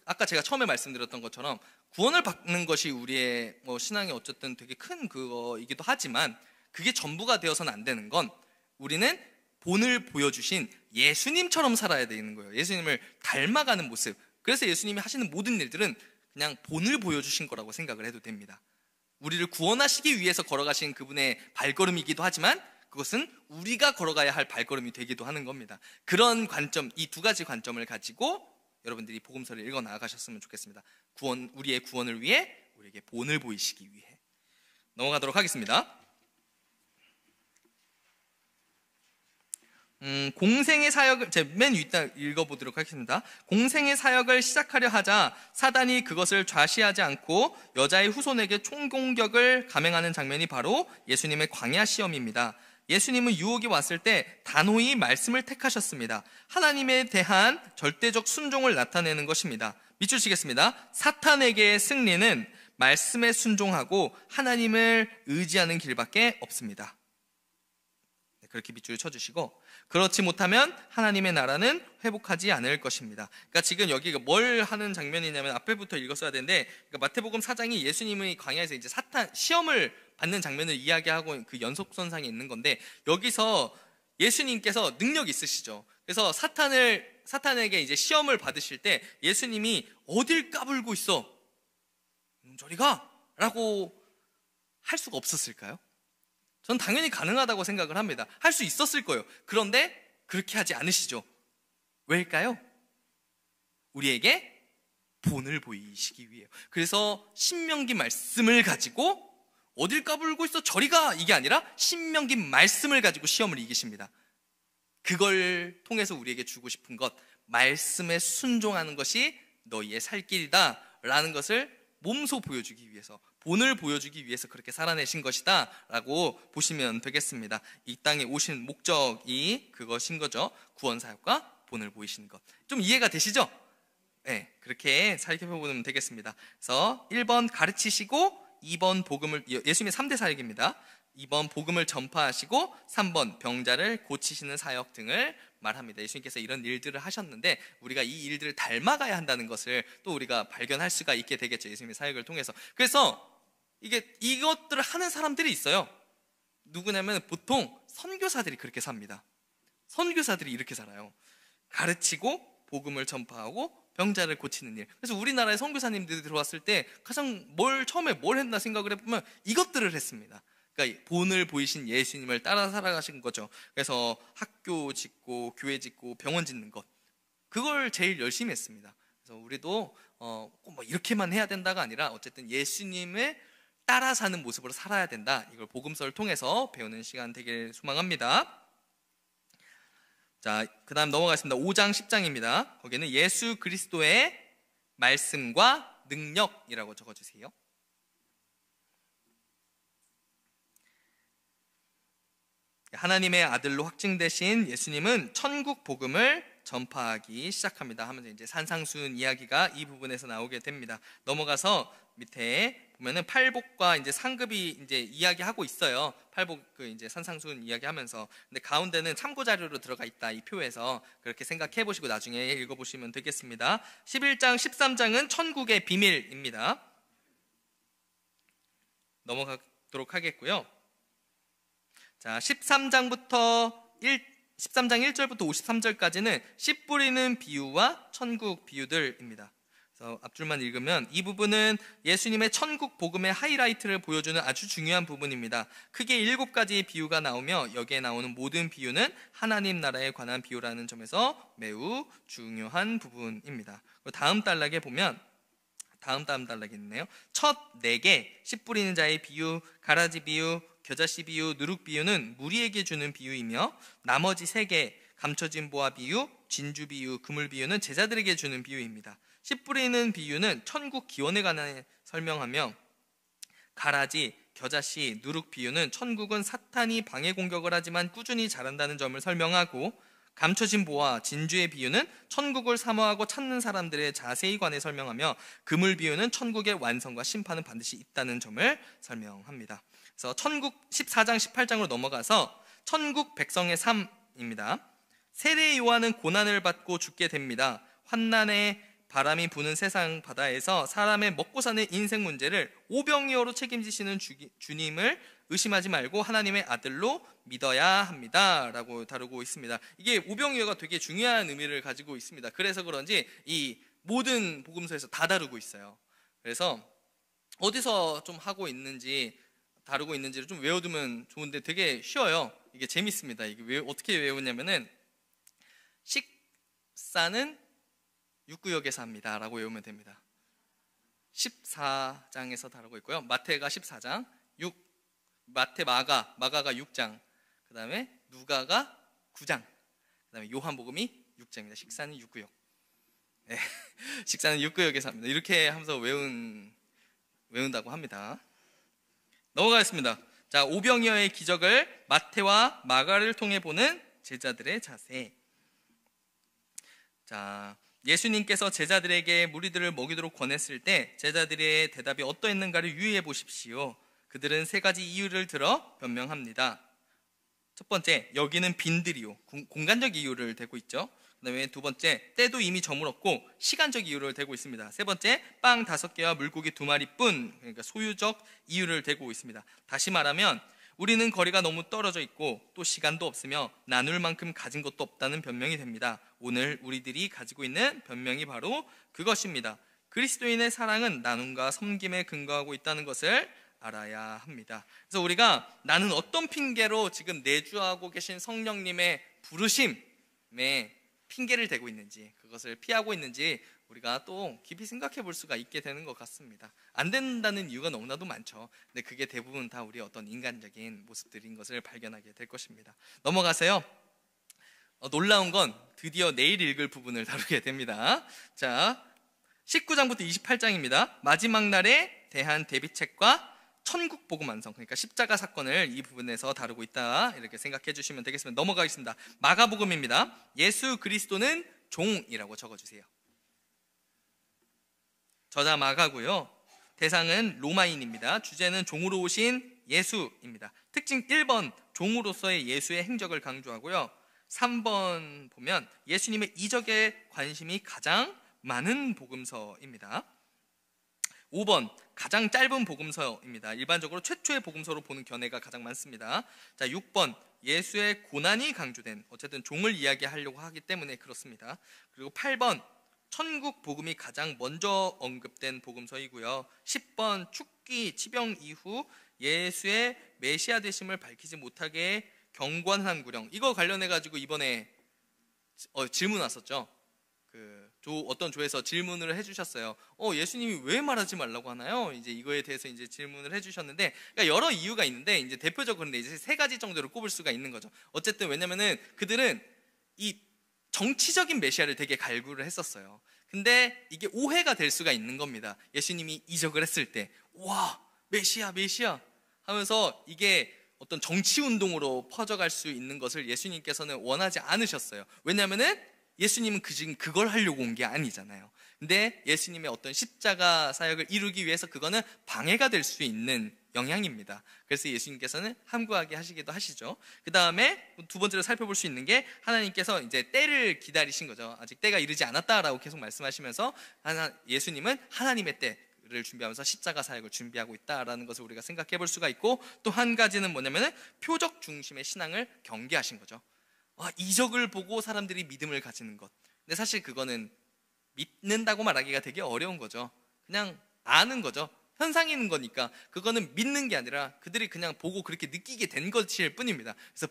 아까 제가 처음에 말씀드렸던 것처럼 구원을 받는 것이 우리의 신앙의 어쨌든 되게 큰 그거이기도 하지만 그게 전부가 되어서는 안 되는 건 우리는 본을 보여주신 예수님처럼 살아야 되는 거예요. 예수님을 닮아가는 모습. 그래서 예수님이 하시는 모든 일들은 그냥 본을 보여주신 거라고 생각을 해도 됩니다. 우리를 구원하시기 위해서 걸어가신 그분의 발걸음이기도 하지만 그것은 우리가 걸어가야 할 발걸음이 되기도 하는 겁니다. 그런 관점, 이 두 가지 관점을 가지고 여러분들이 복음서를 읽어 나가셨으면 좋겠습니다. 우리의 구원을 위해 우리에게 본을 보이시기 위해. 넘어가도록 하겠습니다. 공생의 사역을 맨 윗단 읽어보도록 하겠습니다. 공생의 사역을 시작하려 하자 사단이 그것을 좌시하지 않고 여자의 후손에게 총공격을 감행하는 장면이 바로 예수님의 광야 시험입니다. 예수님은 유혹이 왔을 때 단호히 말씀을 택하셨습니다. 하나님에 대한 절대적 순종을 나타내는 것입니다. 밑줄 치겠습니다. 사탄에게의 승리는 말씀에 순종하고 하나님을 의지하는 길밖에 없습니다. 그렇게 밑줄을 쳐주시고, 그렇지 못하면 하나님의 나라는 회복하지 않을 것입니다. 그러니까 지금 여기가 뭘 하는 장면이냐면 앞에부터 읽었어야 되는데, 그러니까 마태복음 4장이 예수님의 광야에서 이제 사탄 시험을 받는 장면을 이야기하고 그 연속선상에 있는 건데, 여기서 예수님께서 능력 있으시죠. 그래서 사탄에게 이제 시험을 받으실 때 예수님이 어딜 까불고 있어? 저리 가! 라고 할 수가 없었을까요? 전 당연히 가능하다고 생각을 합니다. 할 수 있었을 거예요. 그런데 그렇게 하지 않으시죠. 왜일까요? 우리에게 본을 보이시기 위해요. 그래서 신명기 말씀을 가지고 어딜 까불고 있어 저리 가! 이게 아니라 신명기 말씀을 가지고 시험을 이기십니다. 그걸 통해서 우리에게 주고 싶은 것, 말씀에 순종하는 것이 너희의 살 길이다 라는 것을 몸소 보여주기 위해서, 본을 보여주기 위해서 그렇게 살아내신 것이다 라고 보시면 되겠습니다. 이 땅에 오신 목적이 그것인 거죠. 구원사역과 본을 보이시는 것. 좀 이해가 되시죠? 네, 그렇게 살펴보면 되겠습니다. 그래서 1번 가르치시고, 2번 복음을, 예수님의 3대 사역입니다. 2번 복음을 전파하시고, 3번 병자를 고치시는 사역 등을 말합니다. 예수님께서 이런 일들을 하셨는데 우리가 이 일들을 닮아가야 한다는 것을 또 우리가 발견할 수가 있게 되겠죠. 예수님의 사역을 통해서. 그래서 이것들을 하는 사람들이 있어요. 누구냐면 보통 선교사들이 그렇게 삽니다. 선교사들이 이렇게 살아요. 가르치고 복음을 전파하고 병자를 고치는 일. 그래서 우리나라에 선교사님들이 들어왔을 때 가장 처음에 뭘 했나 생각을 해보면 이것들을 했습니다. 그러니까 본을 보이신 예수님을 따라 살아가신 거죠. 그래서 학교 짓고 교회 짓고 병원 짓는 것, 그걸 제일 열심히 했습니다. 그래서 우리도 꼭 뭐 이렇게만 해야 된다가 아니라 어쨌든 예수님을 따라 사는 모습으로 살아야 된다. 이걸 복음서를 통해서 배우는 시간 되길 소망합니다. 자, 그 다음 넘어가겠습니다. 5장 10장입니다. 거기는 예수 그리스도의 말씀과 능력이라고 적어주세요. 하나님의 아들로 확증되신 예수님은 천국 복음을 전파하기 시작합니다 하면서 이제 산상수훈 이야기가 이 부분에서 나오게 됩니다. 넘어가서 밑에 보면은 팔복과 이제 상급이 이제 이야기하고 있어요. 팔복 그 이제 산상수훈 이야기하면서. 근데 가운데는 참고 자료로 들어가 있다 이 표에서 그렇게 생각해 보시고 나중에 읽어 보시면 되겠습니다. 11장 13장은 천국의 비밀입니다. 넘어가도록 하겠고요. 자, 13장 1절부터 53절까지는 씨 뿌리는 비유와 천국 비유들입니다. 그래서 앞줄만 읽으면 이 부분은 예수님의 천국 복음의 하이라이트를 보여주는 아주 중요한 부분입니다. 크게 7가지의 비유가 나오며 여기에 나오는 모든 비유는 하나님 나라에 관한 비유라는 점에서 매우 중요한 부분입니다. 다음 단락에 보면 다음 단락이 있네요. 첫 4개 씨 뿌리는 자의 비유, 가라지 비유, 겨자씨 비유, 누룩 비유는 무리에게 주는 비유이며 나머지 3개 감춰진 보화 비유, 진주 비유, 그물 비유는 제자들에게 주는 비유입니다. 씨 뿌리는 비유는 천국 기원에 관해 설명하며 가라지, 겨자씨, 누룩 비유는 천국은 사탄이 방해 공격을 하지만 꾸준히 자란다는 점을 설명하고 감춰진 보화, 진주의 비유는 천국을 사모하고 찾는 사람들의 자세히 관해 설명하며 그물 비유는 천국의 완성과 심판은 반드시 있다는 점을 설명합니다. 그래서 천국 14장 18장으로 넘어가서 천국 백성의 삶입니다. 세례 요한은 고난을 받고 죽게 됩니다. 환난의 바람이 부는 세상 바다에서 사람의 먹고 사는 인생 문제를 오병이어로 책임지시는 주님을 의심하지 말고 하나님의 아들로 믿어야 합니다 라고 다루고 있습니다. 이게 오병이어가 되게 중요한 의미를 가지고 있습니다. 그래서 그런지 이 모든 복음서에서 다 다루고 있어요. 그래서 어디서 좀 하고 있는지 다루고 있는지를 좀 외워두면 좋은데 되게 쉬워요. 이게 재밌습니다. 이게 어떻게 외우냐면은 식사는 육구역에서 합니다 라고 외우면 됩니다. 14장에서 다루고 있고요. 마태가 14장, 마태 마가가 6장, 그 다음에 누가가 9장, 그 다음에 요한복음이 6장입니다. 식사는 육구역. 네, 식사는 육구역에서 합니다. 이렇게 하면서 외운다고 합니다. 넘어가겠습니다. 자, 오병이어의 기적을 마태와 마가를 통해 보는 제자들의 자세. 자, 예수님께서 제자들에게 무리들을 먹이도록 권했을 때 제자들의 대답이 어떠했는가를 유의해 보십시오. 그들은 3가지 이유를 들어 변명합니다. 첫 번째, 여기는 빈들이요. 공간적 이유를 대고 있죠. 그 다음에 2번째, 때도 이미 저물었고 시간적 이유를 대고 있습니다. 3번째, 빵 5개와 물고기 2마리뿐, 그러니까 소유적 이유를 대고 있습니다. 다시 말하면 우리는 거리가 너무 떨어져 있고 또 시간도 없으며 나눌 만큼 가진 것도 없다는 변명이 됩니다. 오늘 우리들이 가지고 있는 변명이 바로 그것입니다. 그리스도인의 사랑은 나눔과 섬김에 근거하고 있다는 것을 알아야 합니다. 그래서 우리가 나는 어떤 핑계로 지금 내주하고 계신 성령님의 부르심에 핑계를 대고 있는지, 그것을 피하고 있는지 우리가 또 깊이 생각해 볼 수가 있게 되는 것 같습니다. 안 된다는 이유가 너무나도 많죠. 근데 그게 대부분 다 우리의 어떤 인간적인 모습들인 것을 발견하게 될 것입니다. 넘어가세요. 놀라운 건 드디어 내일 읽을 부분을 다루게 됩니다. 자, 19장부터 28장입니다. 마지막 날에 대한 대비책과 천국 복음 완성, 그러니까 십자가 사건을 이 부분에서 다루고 있다 이렇게 생각해 주시면 되겠습니다. 넘어가겠습니다. 마가복음입니다. 예수 그리스도는 종이라고 적어주세요. 저자 마가고요. 대상은 로마인입니다. 주제는 종으로 오신 예수입니다. 특징 1번, 종으로서의 예수의 행적을 강조하고요. 3번 보면 예수님의 이적에 관심이 가장 많은 복음서입니다. 5번, 가장 짧은 복음서입니다. 일반적으로 최초의 복음서로 보는 견해가 가장 많습니다. 자, 6번, 예수의 고난이 강조된, 어쨌든 종을 이야기하려고 하기 때문에 그렇습니다. 그리고 8번, 천국 복음이 가장 먼저 언급된 복음서이고요. 10번, 축기 치병 이후 예수의 메시아 되심을 밝히지 못하게 경관한 구령. 이거 관련해 가지고 이번에 질문 왔었죠. 어떤 조에서 질문을 해주셨어요. 예수님이 왜 말하지 말라고 하나요? 이제 이거에 대해서 이제 질문을 해주셨는데, 그러니까 여러 이유가 있는데 이제 대표적으로 근데 이제 3가지 정도로 꼽을 수가 있는 거죠. 어쨌든 왜냐면은 그들은 이 정치적인 메시아를 되게 갈구를 했었어요. 근데 이게 오해가 될 수가 있는 겁니다. 예수님이 이적을 했을 때, 와, 메시아 하면서 이게 어떤 정치 운동으로 퍼져갈 수 있는 것을 예수님께서는 원하지 않으셨어요. 왜냐하면은 예수님은 지금 그걸 하려고 온 게 아니잖아요. 근데 예수님의 어떤 십자가 사역을 이루기 위해서 그거는 방해가 될 수 있는 영향입니다. 그래서 예수님께서는 함구하게 하시기도 하시죠. 그 다음에 두 번째로 살펴볼 수 있는 게 하나님께서 이제 때를 기다리신 거죠. 아직 때가 이르지 않았다라고 계속 말씀하시면서 예수님은 하나님의 때를 준비하면서 십자가 사역을 준비하고 있다라는 것을 우리가 생각해 볼 수가 있고, 또 한 가지는 뭐냐면은 표적 중심의 신앙을 경계하신 거죠. 이적을 보고 사람들이 믿음을 가지는 것. 근데 사실 그거는 믿는다고 말하기가 되게 어려운 거죠. 그냥 아는 거죠. 현상이 있는 거니까 그거는 믿는 게 아니라 그들이 그냥 보고 그렇게 느끼게 된 것일 뿐입니다. 그래서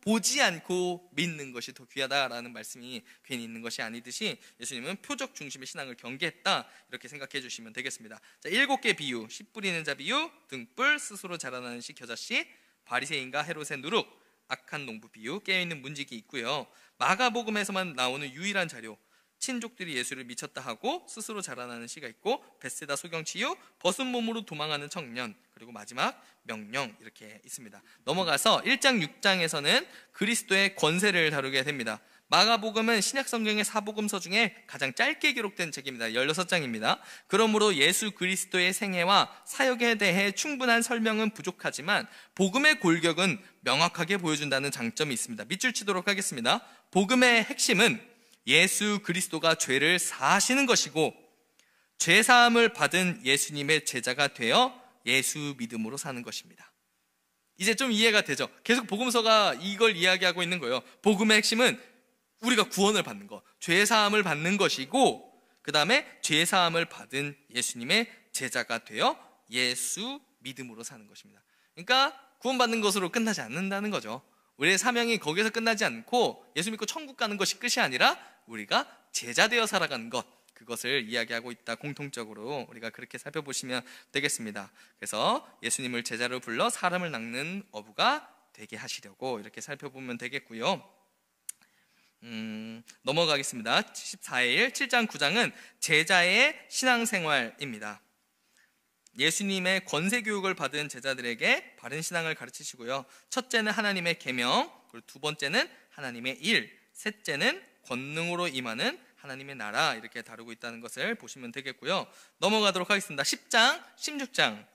보지 않고 믿는 것이 더 귀하다라는 말씀이 괜히 있는 것이 아니듯이 예수님은 표적 중심의 신앙을 경계했다, 이렇게 생각해 주시면 되겠습니다. 자, 7개 비유: 씨 뿌리는 자 비유, 등불, 스스로 자라나는 씨, 겨자씨, 바리새인과 헤롯의 누룩, 악한 농부 비유, 깨어있는 문지기 있고요. 마가복음에서만 나오는 유일한 자료, 친족들이 예수를 미쳤다 하고 스스로 자라나는 씨가 있고, 벳세다 소경치유, 벗은 몸으로 도망하는 청년, 그리고 마지막 명령, 이렇게 있습니다. 넘어가서 1장 6장에서는 그리스도의 권세를 다루게 됩니다. 마가복음은 신약성경의 사복음서 중에 가장 짧게 기록된 책입니다. 16장입니다. 그러므로 예수 그리스도의 생애와 사역에 대해 충분한 설명은 부족하지만 복음의 골격은 명확하게 보여준다는 장점이 있습니다. 밑줄 치도록 하겠습니다. 복음의 핵심은 예수 그리스도가 죄를 사하시는 것이고, 죄사함을 받은 예수님의 제자가 되어 예수 믿음으로 사는 것입니다. 이제 좀 이해가 되죠? 계속 복음서가 이걸 이야기하고 있는 거예요. 복음의 핵심은 우리가 구원을 받는 것, 죄사함을 받는 것이고, 그 다음에 죄사함을 받은 예수님의 제자가 되어 예수 믿음으로 사는 것입니다. 그러니까 구원받는 것으로 끝나지 않는다는 거죠. 우리의 사명이 거기서 끝나지 않고 예수 믿고 천국 가는 것이 끝이 아니라 우리가 제자 되어 살아가는 것, 그것을 이야기하고 있다. 공통적으로 우리가 그렇게 살펴보시면 되겠습니다. 그래서 예수님을 제자로 불러 사람을 낚는 어부가 되게 하시려고 이렇게 살펴보면 되겠고요. 넘어가겠습니다. 74일 7장 9장은 제자의 신앙생활입니다. 예수님의 권세 교육을 받은 제자들에게 바른 신앙을 가르치시고요. 첫째는 하나님의 계명, 그리고 두 번째는 하나님의 일, 셋째는 권능으로 임하는 하나님의 나라, 이렇게 다루고 있다는 것을 보시면 되겠고요. 넘어가도록 하겠습니다. 10장, 16장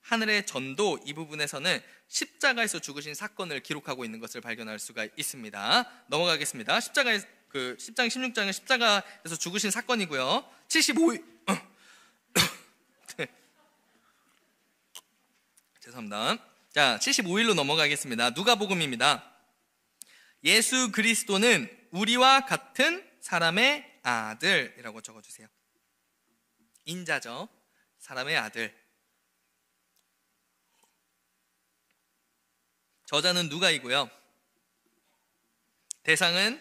하늘의 전도, 이 부분에서는 십자가에서 죽으신 사건을 기록하고 있는 것을 발견할 수가 있습니다. 넘어가겠습니다. 10장 16장은 십자가에서 죽으신 사건이고요. 75일 죄송합니다. 자, 75일로 넘어가겠습니다. 누가복음입니다. 예수 그리스도는 우리와 같은 사람의 아들이라고 적어주세요. 인자죠. 사람의 아들. 저자는 누가이고요. 대상은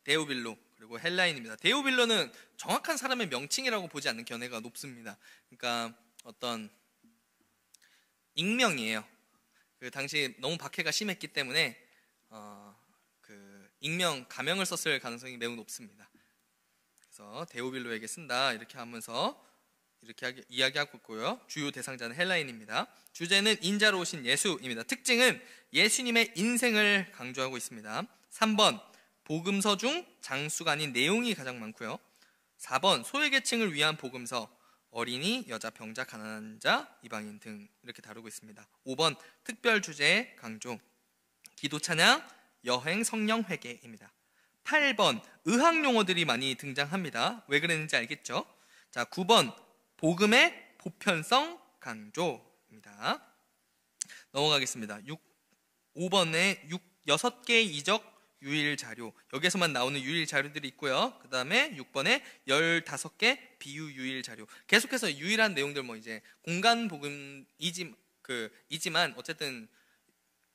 데오빌로, 그리고 헬라인입니다. 데오빌로는 정확한 사람의 명칭이라고 보지 않는 견해가 높습니다. 그러니까 어떤 익명이에요. 그 당시 너무 박해가 심했기 때문에 가명을 썼을 가능성이 매우 높습니다. 그래서 데오빌로에게 쓴다, 이렇게 하면서 이렇게 이야기하고 있고요. 주요 대상자는 헬라인입니다. 주제는 인자로 오신 예수입니다. 특징은 예수님의 인생을 강조하고 있습니다. 3번, 복음서 중 장수가 아닌 내용이 가장 많고요. 4번, 소외계층을 위한 복음서, 어린이, 여자, 병자, 가난한 자, 이방인 등 이렇게 다루고 있습니다. 5번, 특별 주제 강조, 기도 찬양, 여행, 성령 회개입니다. 8번, 의학 용어들이 많이 등장합니다. 왜 그랬는지 알겠죠? 자, 9번, 복음의 보편성 강조입니다. 넘어가겠습니다. 5번에 6개의 이적 유일 자료, 여기에서만 나오는 유일 자료들이 있고요. 그 다음에 6번에 15개 비유 유일 자료. 계속해서 유일한 내용들, 이제 공간 복음이지만 어쨌든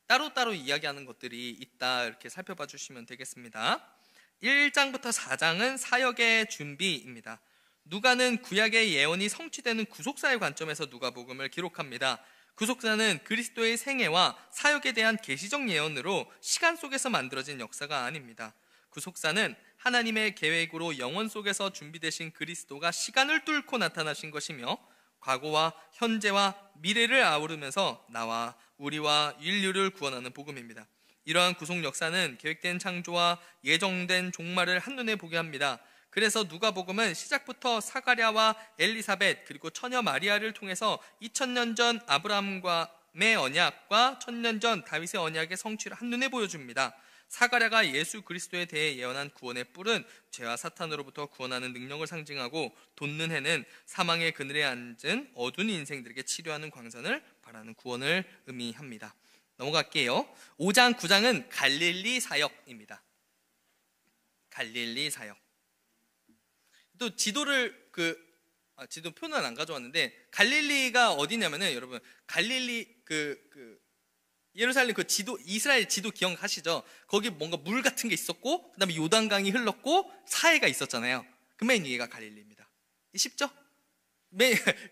따로따로 이야기하는 것들이 있다, 이렇게 살펴봐 주시면 되겠습니다. 1장부터 4장은 사역의 준비입니다. 누가는 구약의 예언이 성취되는 구속사의 관점에서 누가복음을 기록합니다. 구속사는 그리스도의 생애와 사역에 대한 계시적 예언으로 시간 속에서 만들어진 역사가 아닙니다. 구속사는 하나님의 계획으로 영원 속에서 준비되신 그리스도가 시간을 뚫고 나타나신 것이며, 과거와 현재와 미래를 아우르면서 나와 우리와 인류를 구원하는 복음입니다. 이러한 구속 역사는 계획된 창조와 예정된 종말을 한눈에 보게 합니다. 그래서 누가복음은 시작부터 사가랴와 엘리사벳 그리고 처녀 마리아를 통해서 2000년 전 아브라함과의 언약과 1000년 전 다윗의 언약의 성취를 한눈에 보여줍니다. 사가랴가 예수 그리스도에 대해 예언한 구원의 뿔은 죄와 사탄으로부터 구원하는 능력을 상징하고, 돋는 해는 사망의 그늘에 앉은 어두운 인생들에게 치료하는 광선을 바라는 구원을 의미합니다. 넘어갈게요. 5장, 9장은 갈릴리 사역입니다. 갈릴리 사역. 또 지도를 지도 표는 안 가져왔는데, 갈릴리가 어디냐면은 여러분 갈릴리 예루살렘 그 지도, 이스라엘 지도 기억하시죠? 거기 뭔가 물 같은 게 있었고, 그다음에 요단강이 흘렀고 사해가 있었잖아요. 그 맨 위가 갈릴리입니다. 쉽죠?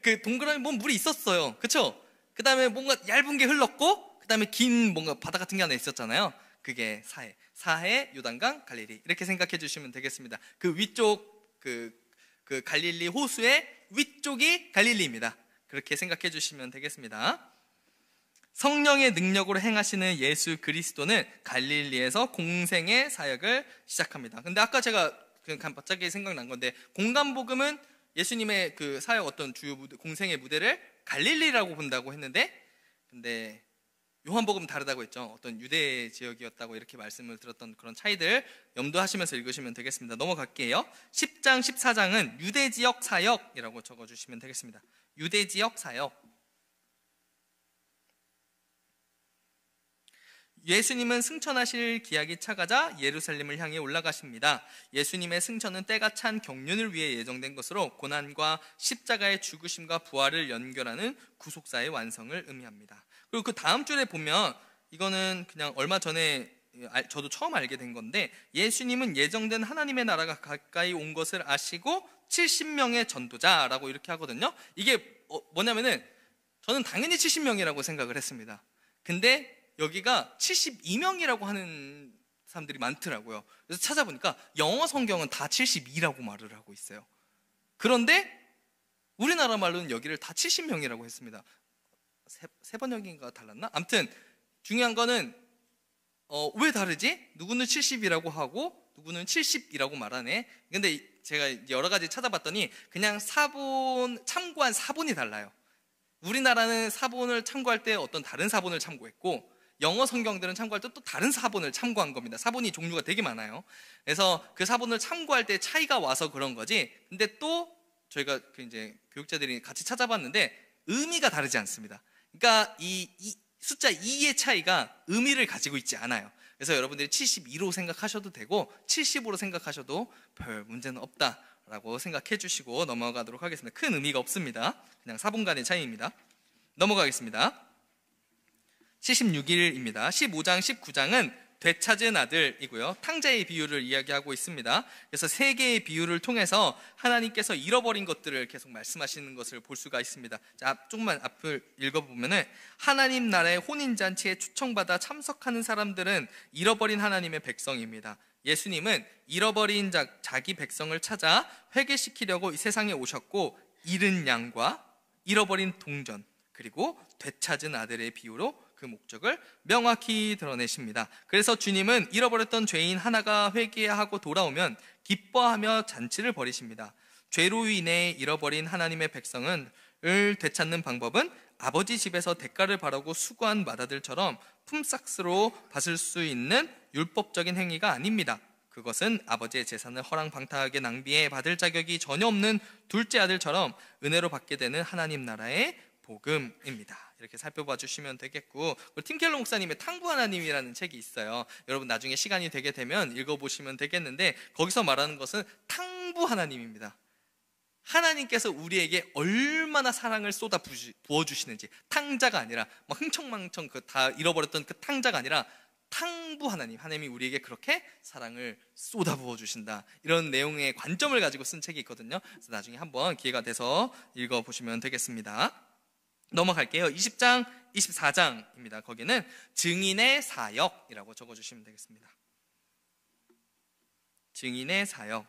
그 동그라미 뭔 물이 있었어요. 그렇죠? 그다음에 뭔가 얇은 게 흘렀고, 그다음에 긴 뭔가 바다 같은 게 하나 있었잖아요. 그게 사해, 요단강, 갈릴리, 이렇게 생각해 주시면 되겠습니다. 그 위쪽 그 갈릴리 호수의 위쪽이 갈릴리입니다. 그렇게 생각해 주시면 되겠습니다. 성령의 능력으로 행하시는 예수 그리스도는 갈릴리에서 공생의 사역을 시작합니다. 근데 아까 제가 갑자기 생각난 건데, 공간복음은 예수님의 그 사역 어떤 주요 무대, 공생의 무대를 갈릴리라고 본다고 했는데, 근데 요한복음 다르다고 했죠. 어떤 유대 지역이었다고 이렇게 말씀을 들었던 그런 차이들 염두하시면서 읽으시면 되겠습니다. 넘어갈게요. 10장, 14장은 유대 지역 사역이라고 적어주시면 되겠습니다. 유대 지역 사역. 예수님은 승천하실 기약이 차가자 예루살렘을 향해 올라가십니다. 예수님의 승천은 때가 찬 경륜을 위해 예정된 것으로 고난과 십자가의 죽으심과 부활을 연결하는 구속사의 완성을 의미합니다. 그리고 그 다음 줄에 보면, 이거는 그냥 얼마 전에 저도 처음 알게 된 건데, 예수님은 예정된 하나님의 나라가 가까이 온 것을 아시고 70명의 전도자라고 이렇게 하거든요. 이게 뭐냐면은 저는 당연히 70명이라고 생각을 했습니다. 근데 여기가 72명이라고 하는 사람들이 많더라고요. 그래서 찾아보니까 영어 성경은 다 72라고 말을 하고 있어요. 그런데 우리나라 말로는 여기를 다 70명이라고 했습니다. 세 번역인가 달랐나? 아무튼 중요한 거는 왜 다르지? 누구는 70이라고 하고 누구는 70이라고 말하네. 근데 제가 여러 가지 찾아봤더니 그냥 참고한 사본이 달라요. 우리나라는 사본을 참고할 때 어떤 다른 사본을 참고했고, 영어 성경들은 참고할 때 또 다른 사본을 참고한 겁니다. 사본이 종류가 되게 많아요. 그래서 그 사본을 참고할 때 차이가 와서 그런 거지. 근데 또 저희가 이제 교육자들이 같이 찾아봤는데 의미가 다르지 않습니다. 그러니까 이 숫자 2의 차이가 의미를 가지고 있지 않아요. 그래서 여러분들이 72로 생각하셔도 되고 70으로 생각하셔도 별 문제는 없다라고 생각해 주시고 넘어가도록 하겠습니다. 큰 의미가 없습니다. 그냥 사본 간의 차이입니다. 넘어가겠습니다. 76일입니다. 15장, 19장은 되찾은 아들이고요. 탕자의 비유를 이야기하고 있습니다. 그래서 세 개의 비유를 통해서 하나님께서 잃어버린 것들을 계속 말씀하시는 것을 볼 수가 있습니다. 자, 조금만 앞을 읽어보면은, 하나님 나라의 혼인잔치에 초청받아 참석하는 사람들은 잃어버린 하나님의 백성입니다. 예수님은 잃어버린 자기 백성을 찾아 회개시키려고 이 세상에 오셨고, 잃은 양과 잃어버린 동전 그리고 되찾은 아들의 비유로 그 목적을 명확히 드러내십니다. 그래서 주님은 잃어버렸던 죄인 하나가 회개하고 돌아오면 기뻐하며 잔치를 벌이십니다. 죄로 인해 잃어버린 하나님의 백성을 되찾는 방법은 아버지 집에서 대가를 바라고 수고한 맏아들처럼 품삯으로 받을 수 있는 율법적인 행위가 아닙니다. 그것은 아버지의 재산을 허랑방탕하게 낭비해 받을 자격이 전혀 없는 둘째 아들처럼 은혜로 받게 되는 하나님 나라의 복음입니다. 이렇게 살펴봐 주시면 되겠고, 팀 켈러 목사님의 탕부 하나님이라는 책이 있어요. 여러분 나중에 시간이 되게 되면 읽어보시면 되겠는데, 거기서 말하는 것은 탕부 하나님입니다. 하나님께서 우리에게 얼마나 사랑을 쏟아 부어주시는지, 탕자가 아니라 막 흥청망청 다 잃어버렸던 그 탕자가 아니라 탕부 하나님이 우리에게 그렇게 사랑을 쏟아 부어주신다, 이런 내용의 관점을 가지고 쓴 책이 있거든요. 그래서 나중에 한번 기회가 돼서 읽어보시면 되겠습니다. 넘어갈게요. 20장, 24장입니다. 거기는 증인의 사역이라고 적어주시면 되겠습니다. 증인의 사역.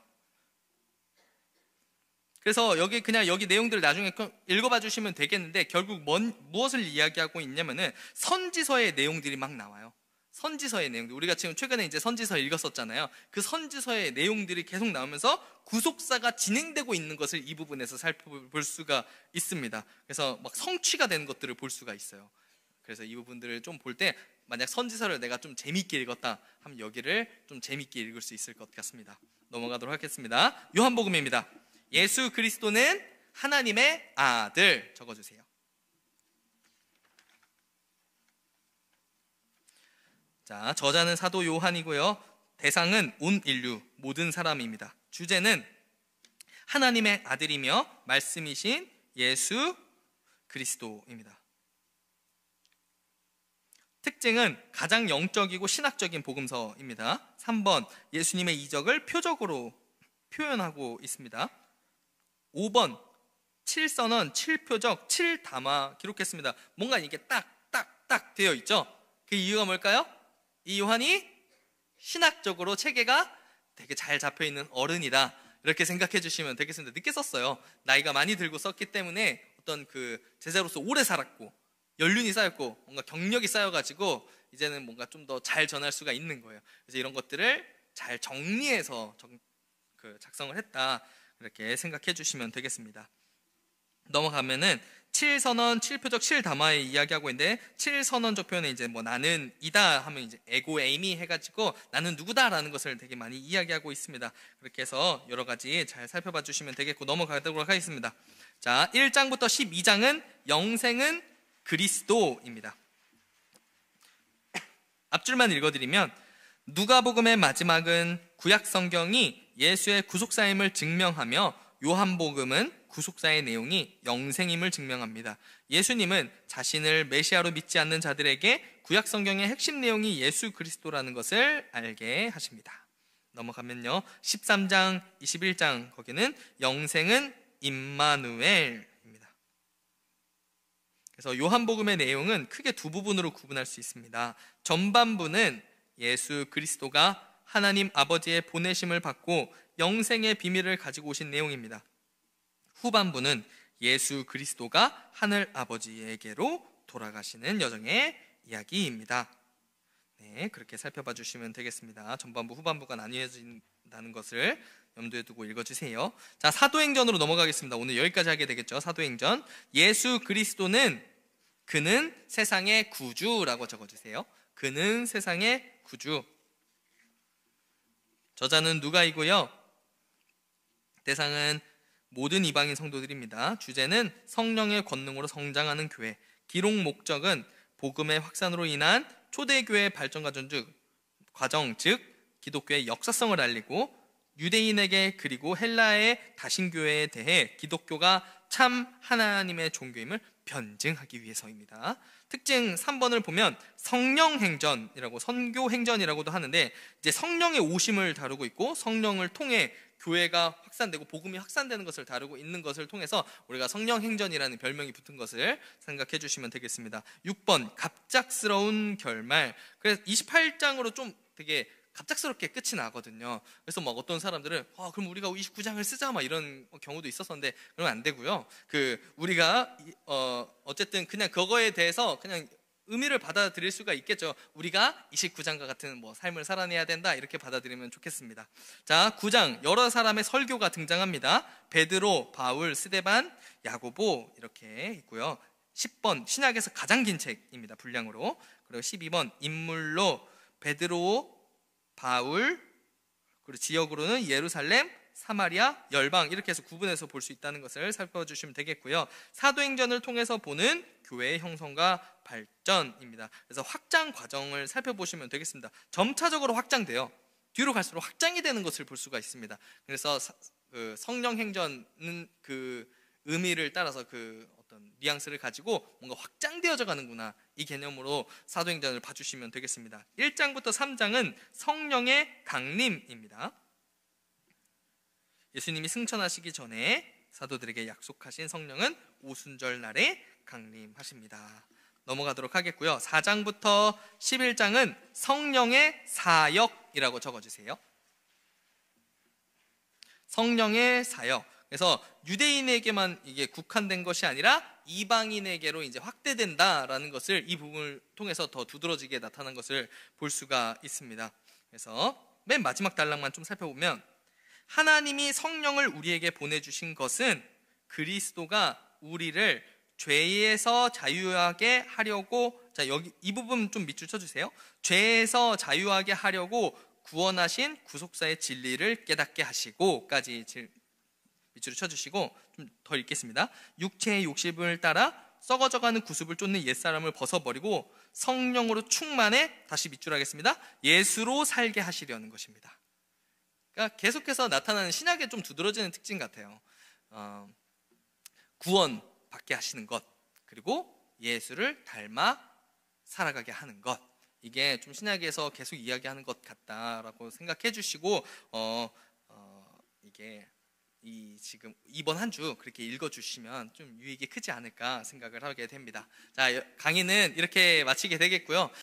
그래서 여기 내용들을 나중에 읽어봐 주시면 되겠는데, 결국 무엇을 이야기하고 있냐면은 선지서의 내용들이 막 나와요. 선지서의 내용들, 우리가 지금 최근에 이제 선지서 읽었었잖아요. 그 선지서의 내용들이 계속 나오면서 구속사가 진행되고 있는 것을 이 부분에서 살펴볼 수가 있습니다. 그래서 막 성취가 되는 것들을 볼 수가 있어요. 그래서 이 부분들을 좀 볼 때, 만약 선지서를 내가 좀 재밌게 읽었다 하면 여기를 좀 재밌게 읽을 수 있을 것 같습니다. 넘어가도록 하겠습니다. 요한복음입니다. 예수 그리스도는 하나님의 아들, 적어주세요. 자, 저자는 사도 요한이고요. 대상은 온 인류, 모든 사람입니다. 주제는 하나님의 아들이며 말씀이신 예수 그리스도입니다. 특징은 가장 영적이고 신학적인 복음서입니다. 3번, 예수님의 이적을 표적으로 표현하고 있습니다. 5번, 7선언, 7표적, 7담화 기록했습니다. 뭔가 이게 딱 되어 있죠. 그 이유가 뭘까요? 이 요한이 신학적으로 체계가 되게 잘 잡혀있는 어른이다, 이렇게 생각해 주시면 되겠습니다. 늦게 썼어요. 나이가 많이 들고 썼기 때문에 어떤 그 제자로서 오래 살았고 연륜이 쌓였고 뭔가 경력이 쌓여가지고 이제는 뭔가 좀 더 잘 전할 수가 있는 거예요. 그래서 이런 것들을 잘 정리해서 작성을 했다, 이렇게 생각해 주시면 되겠습니다. 넘어가면은 7선언, 7표적, 7담화에 이야기하고 있는데, 7선언적 표현은 이제 뭐 나는 이다 하면 이제 에고 에이미 해가지고 나는 누구다라는 것을 되게 많이 이야기하고 있습니다. 그렇게 해서 여러 가지 잘 살펴봐 주시면 되겠고, 넘어가도록 하겠습니다. 자, 1장부터 12장은 영생은 그리스도입니다. 앞줄만 읽어드리면, 누가복음의 마지막은 구약 성경이 예수의 구속사임을 증명하며, 요한복음은 구속사의 내용이 영생임을 증명합니다. 예수님은 자신을 메시아로 믿지 않는 자들에게 구약 성경의 핵심 내용이 예수 그리스도라는 것을 알게 하십니다. 넘어가면요, 13장, 21장, 거기는 영생은 임마누엘입니다. 그래서 요한복음의 내용은 크게 두 부분으로 구분할 수 있습니다. 전반부는 예수 그리스도가 하나님 아버지의 보내심을 받고 영생의 비밀을 가지고 오신 내용입니다. 후반부는 예수 그리스도가 하늘 아버지에게로 돌아가시는 여정의 이야기입니다. 네, 그렇게 살펴봐 주시면 되겠습니다. 전반부, 후반부가 나뉘어진다는 것을 염두에 두고 읽어주세요. 자, 사도행전으로 넘어가겠습니다. 오늘 여기까지 하게 되겠죠. 사도행전. 예수 그리스도는 그는 세상의 구주라고 적어주세요. 그는 세상의 구주. 저자는 누가이고요. 대상은 모든 이방인 성도들입니다. 주제는 성령의 권능으로 성장하는 교회. 기록 목적은 복음의 확산으로 인한 초대교회 발전 과정, 즉 기독교의 역사성을 알리고 유대인에게 그리고 헬라의 다신교회에 대해 기독교가 참 하나님의 종교임을 변증하기 위해서입니다. 특징 3번을 보면 성령행전이라고, 선교행전이라고도 하는데, 이제 성령의 오심을 다루고 있고 성령을 통해 교회가 확산되고 복음이 확산되는 것을 다루고 있는 것을 통해서 우리가 성령행전이라는 별명이 붙은 것을 생각해 주시면 되겠습니다. 6번, 갑작스러운 결말. 그래서 28장으로 좀 되게 갑작스럽게 끝이 나거든요. 그래서 막 어떤 사람들은 그럼 우리가 29장을 쓰자 막 이런 경우도 있었었는데, 그러면 안 되고요. 우리가 어쨌든 그냥 그거에 대해서 그냥 의미를 받아들일 수가 있겠죠. 우리가 29장과 같은 뭐 삶을 살아내야 된다, 이렇게 받아들이면 좋겠습니다. 자, 9장 여러 사람의 설교가 등장합니다. 베드로, 바울, 스데반, 야고보 이렇게 있고요. 10번 신약에서 가장 긴 책입니다, 분량으로. 그리고 12번 인물로 베드로, 바울, 그리고 지역으로는 예루살렘, 사마리아, 열방, 이렇게 해서 구분해서 볼 수 있다는 것을 살펴주시면 되겠고요. 사도행전을 통해서 보는 교회의 형성과 발전입니다. 그래서 확장 과정을 살펴보시면 되겠습니다. 점차적으로 확장돼요. 뒤로 갈수록 확장이 되는 것을 볼 수가 있습니다. 그래서 성령행전은 그 의미를 따라서 어떤 뉘앙스를 가지고 뭔가 확장되어져 가는구나, 이 개념으로 사도행전을 봐주시면 되겠습니다. 1장부터 3장은 성령의 강림입니다. 예수님이 승천하시기 전에 사도들에게 약속하신 성령은 오순절 날에 강림하십니다. 넘어가도록 하겠고요. 4장부터 11장은 성령의 사역이라고 적어주세요. 성령의 사역. 그래서 유대인에게만 이게 국한된 것이 아니라 이방인에게로 이제 확대된다라는 것을 이 부분을 통해서 더 두드러지게 나타난 것을 볼 수가 있습니다. 그래서 맨 마지막 단락만 좀 살펴보면, 하나님이 성령을 우리에게 보내주신 것은 그리스도가 우리를 죄에서 자유하게 하려고, 자 여기 이 부분 좀 밑줄 쳐주세요. 죄에서 자유하게 하려고 구원하신 구속사의 진리를 깨닫게 하시고까지 밑줄을 쳐주시고, 좀 더 읽겠습니다. 육체의 욕심을 따라 썩어져가는 구습을 쫓는 옛사람을 벗어버리고 성령으로 충만해, 다시 밑줄 하겠습니다, 예수로 살게 하시려는 것입니다. 그러니까 계속해서 나타나는 신약에 좀 두드러지는 특징 같아요. 구원 받게 하시는 것, 그리고 예수를 닮아 살아가게 하는 것, 이게 좀 신약에서 계속 이야기하는 것 같다라고 생각해 주시고, 이게 지금 이번 한 주 그렇게 읽어주시면 좀 유익이 크지 않을까 생각을 하게 됩니다. 자, 강의는 이렇게 마치게 되겠고요.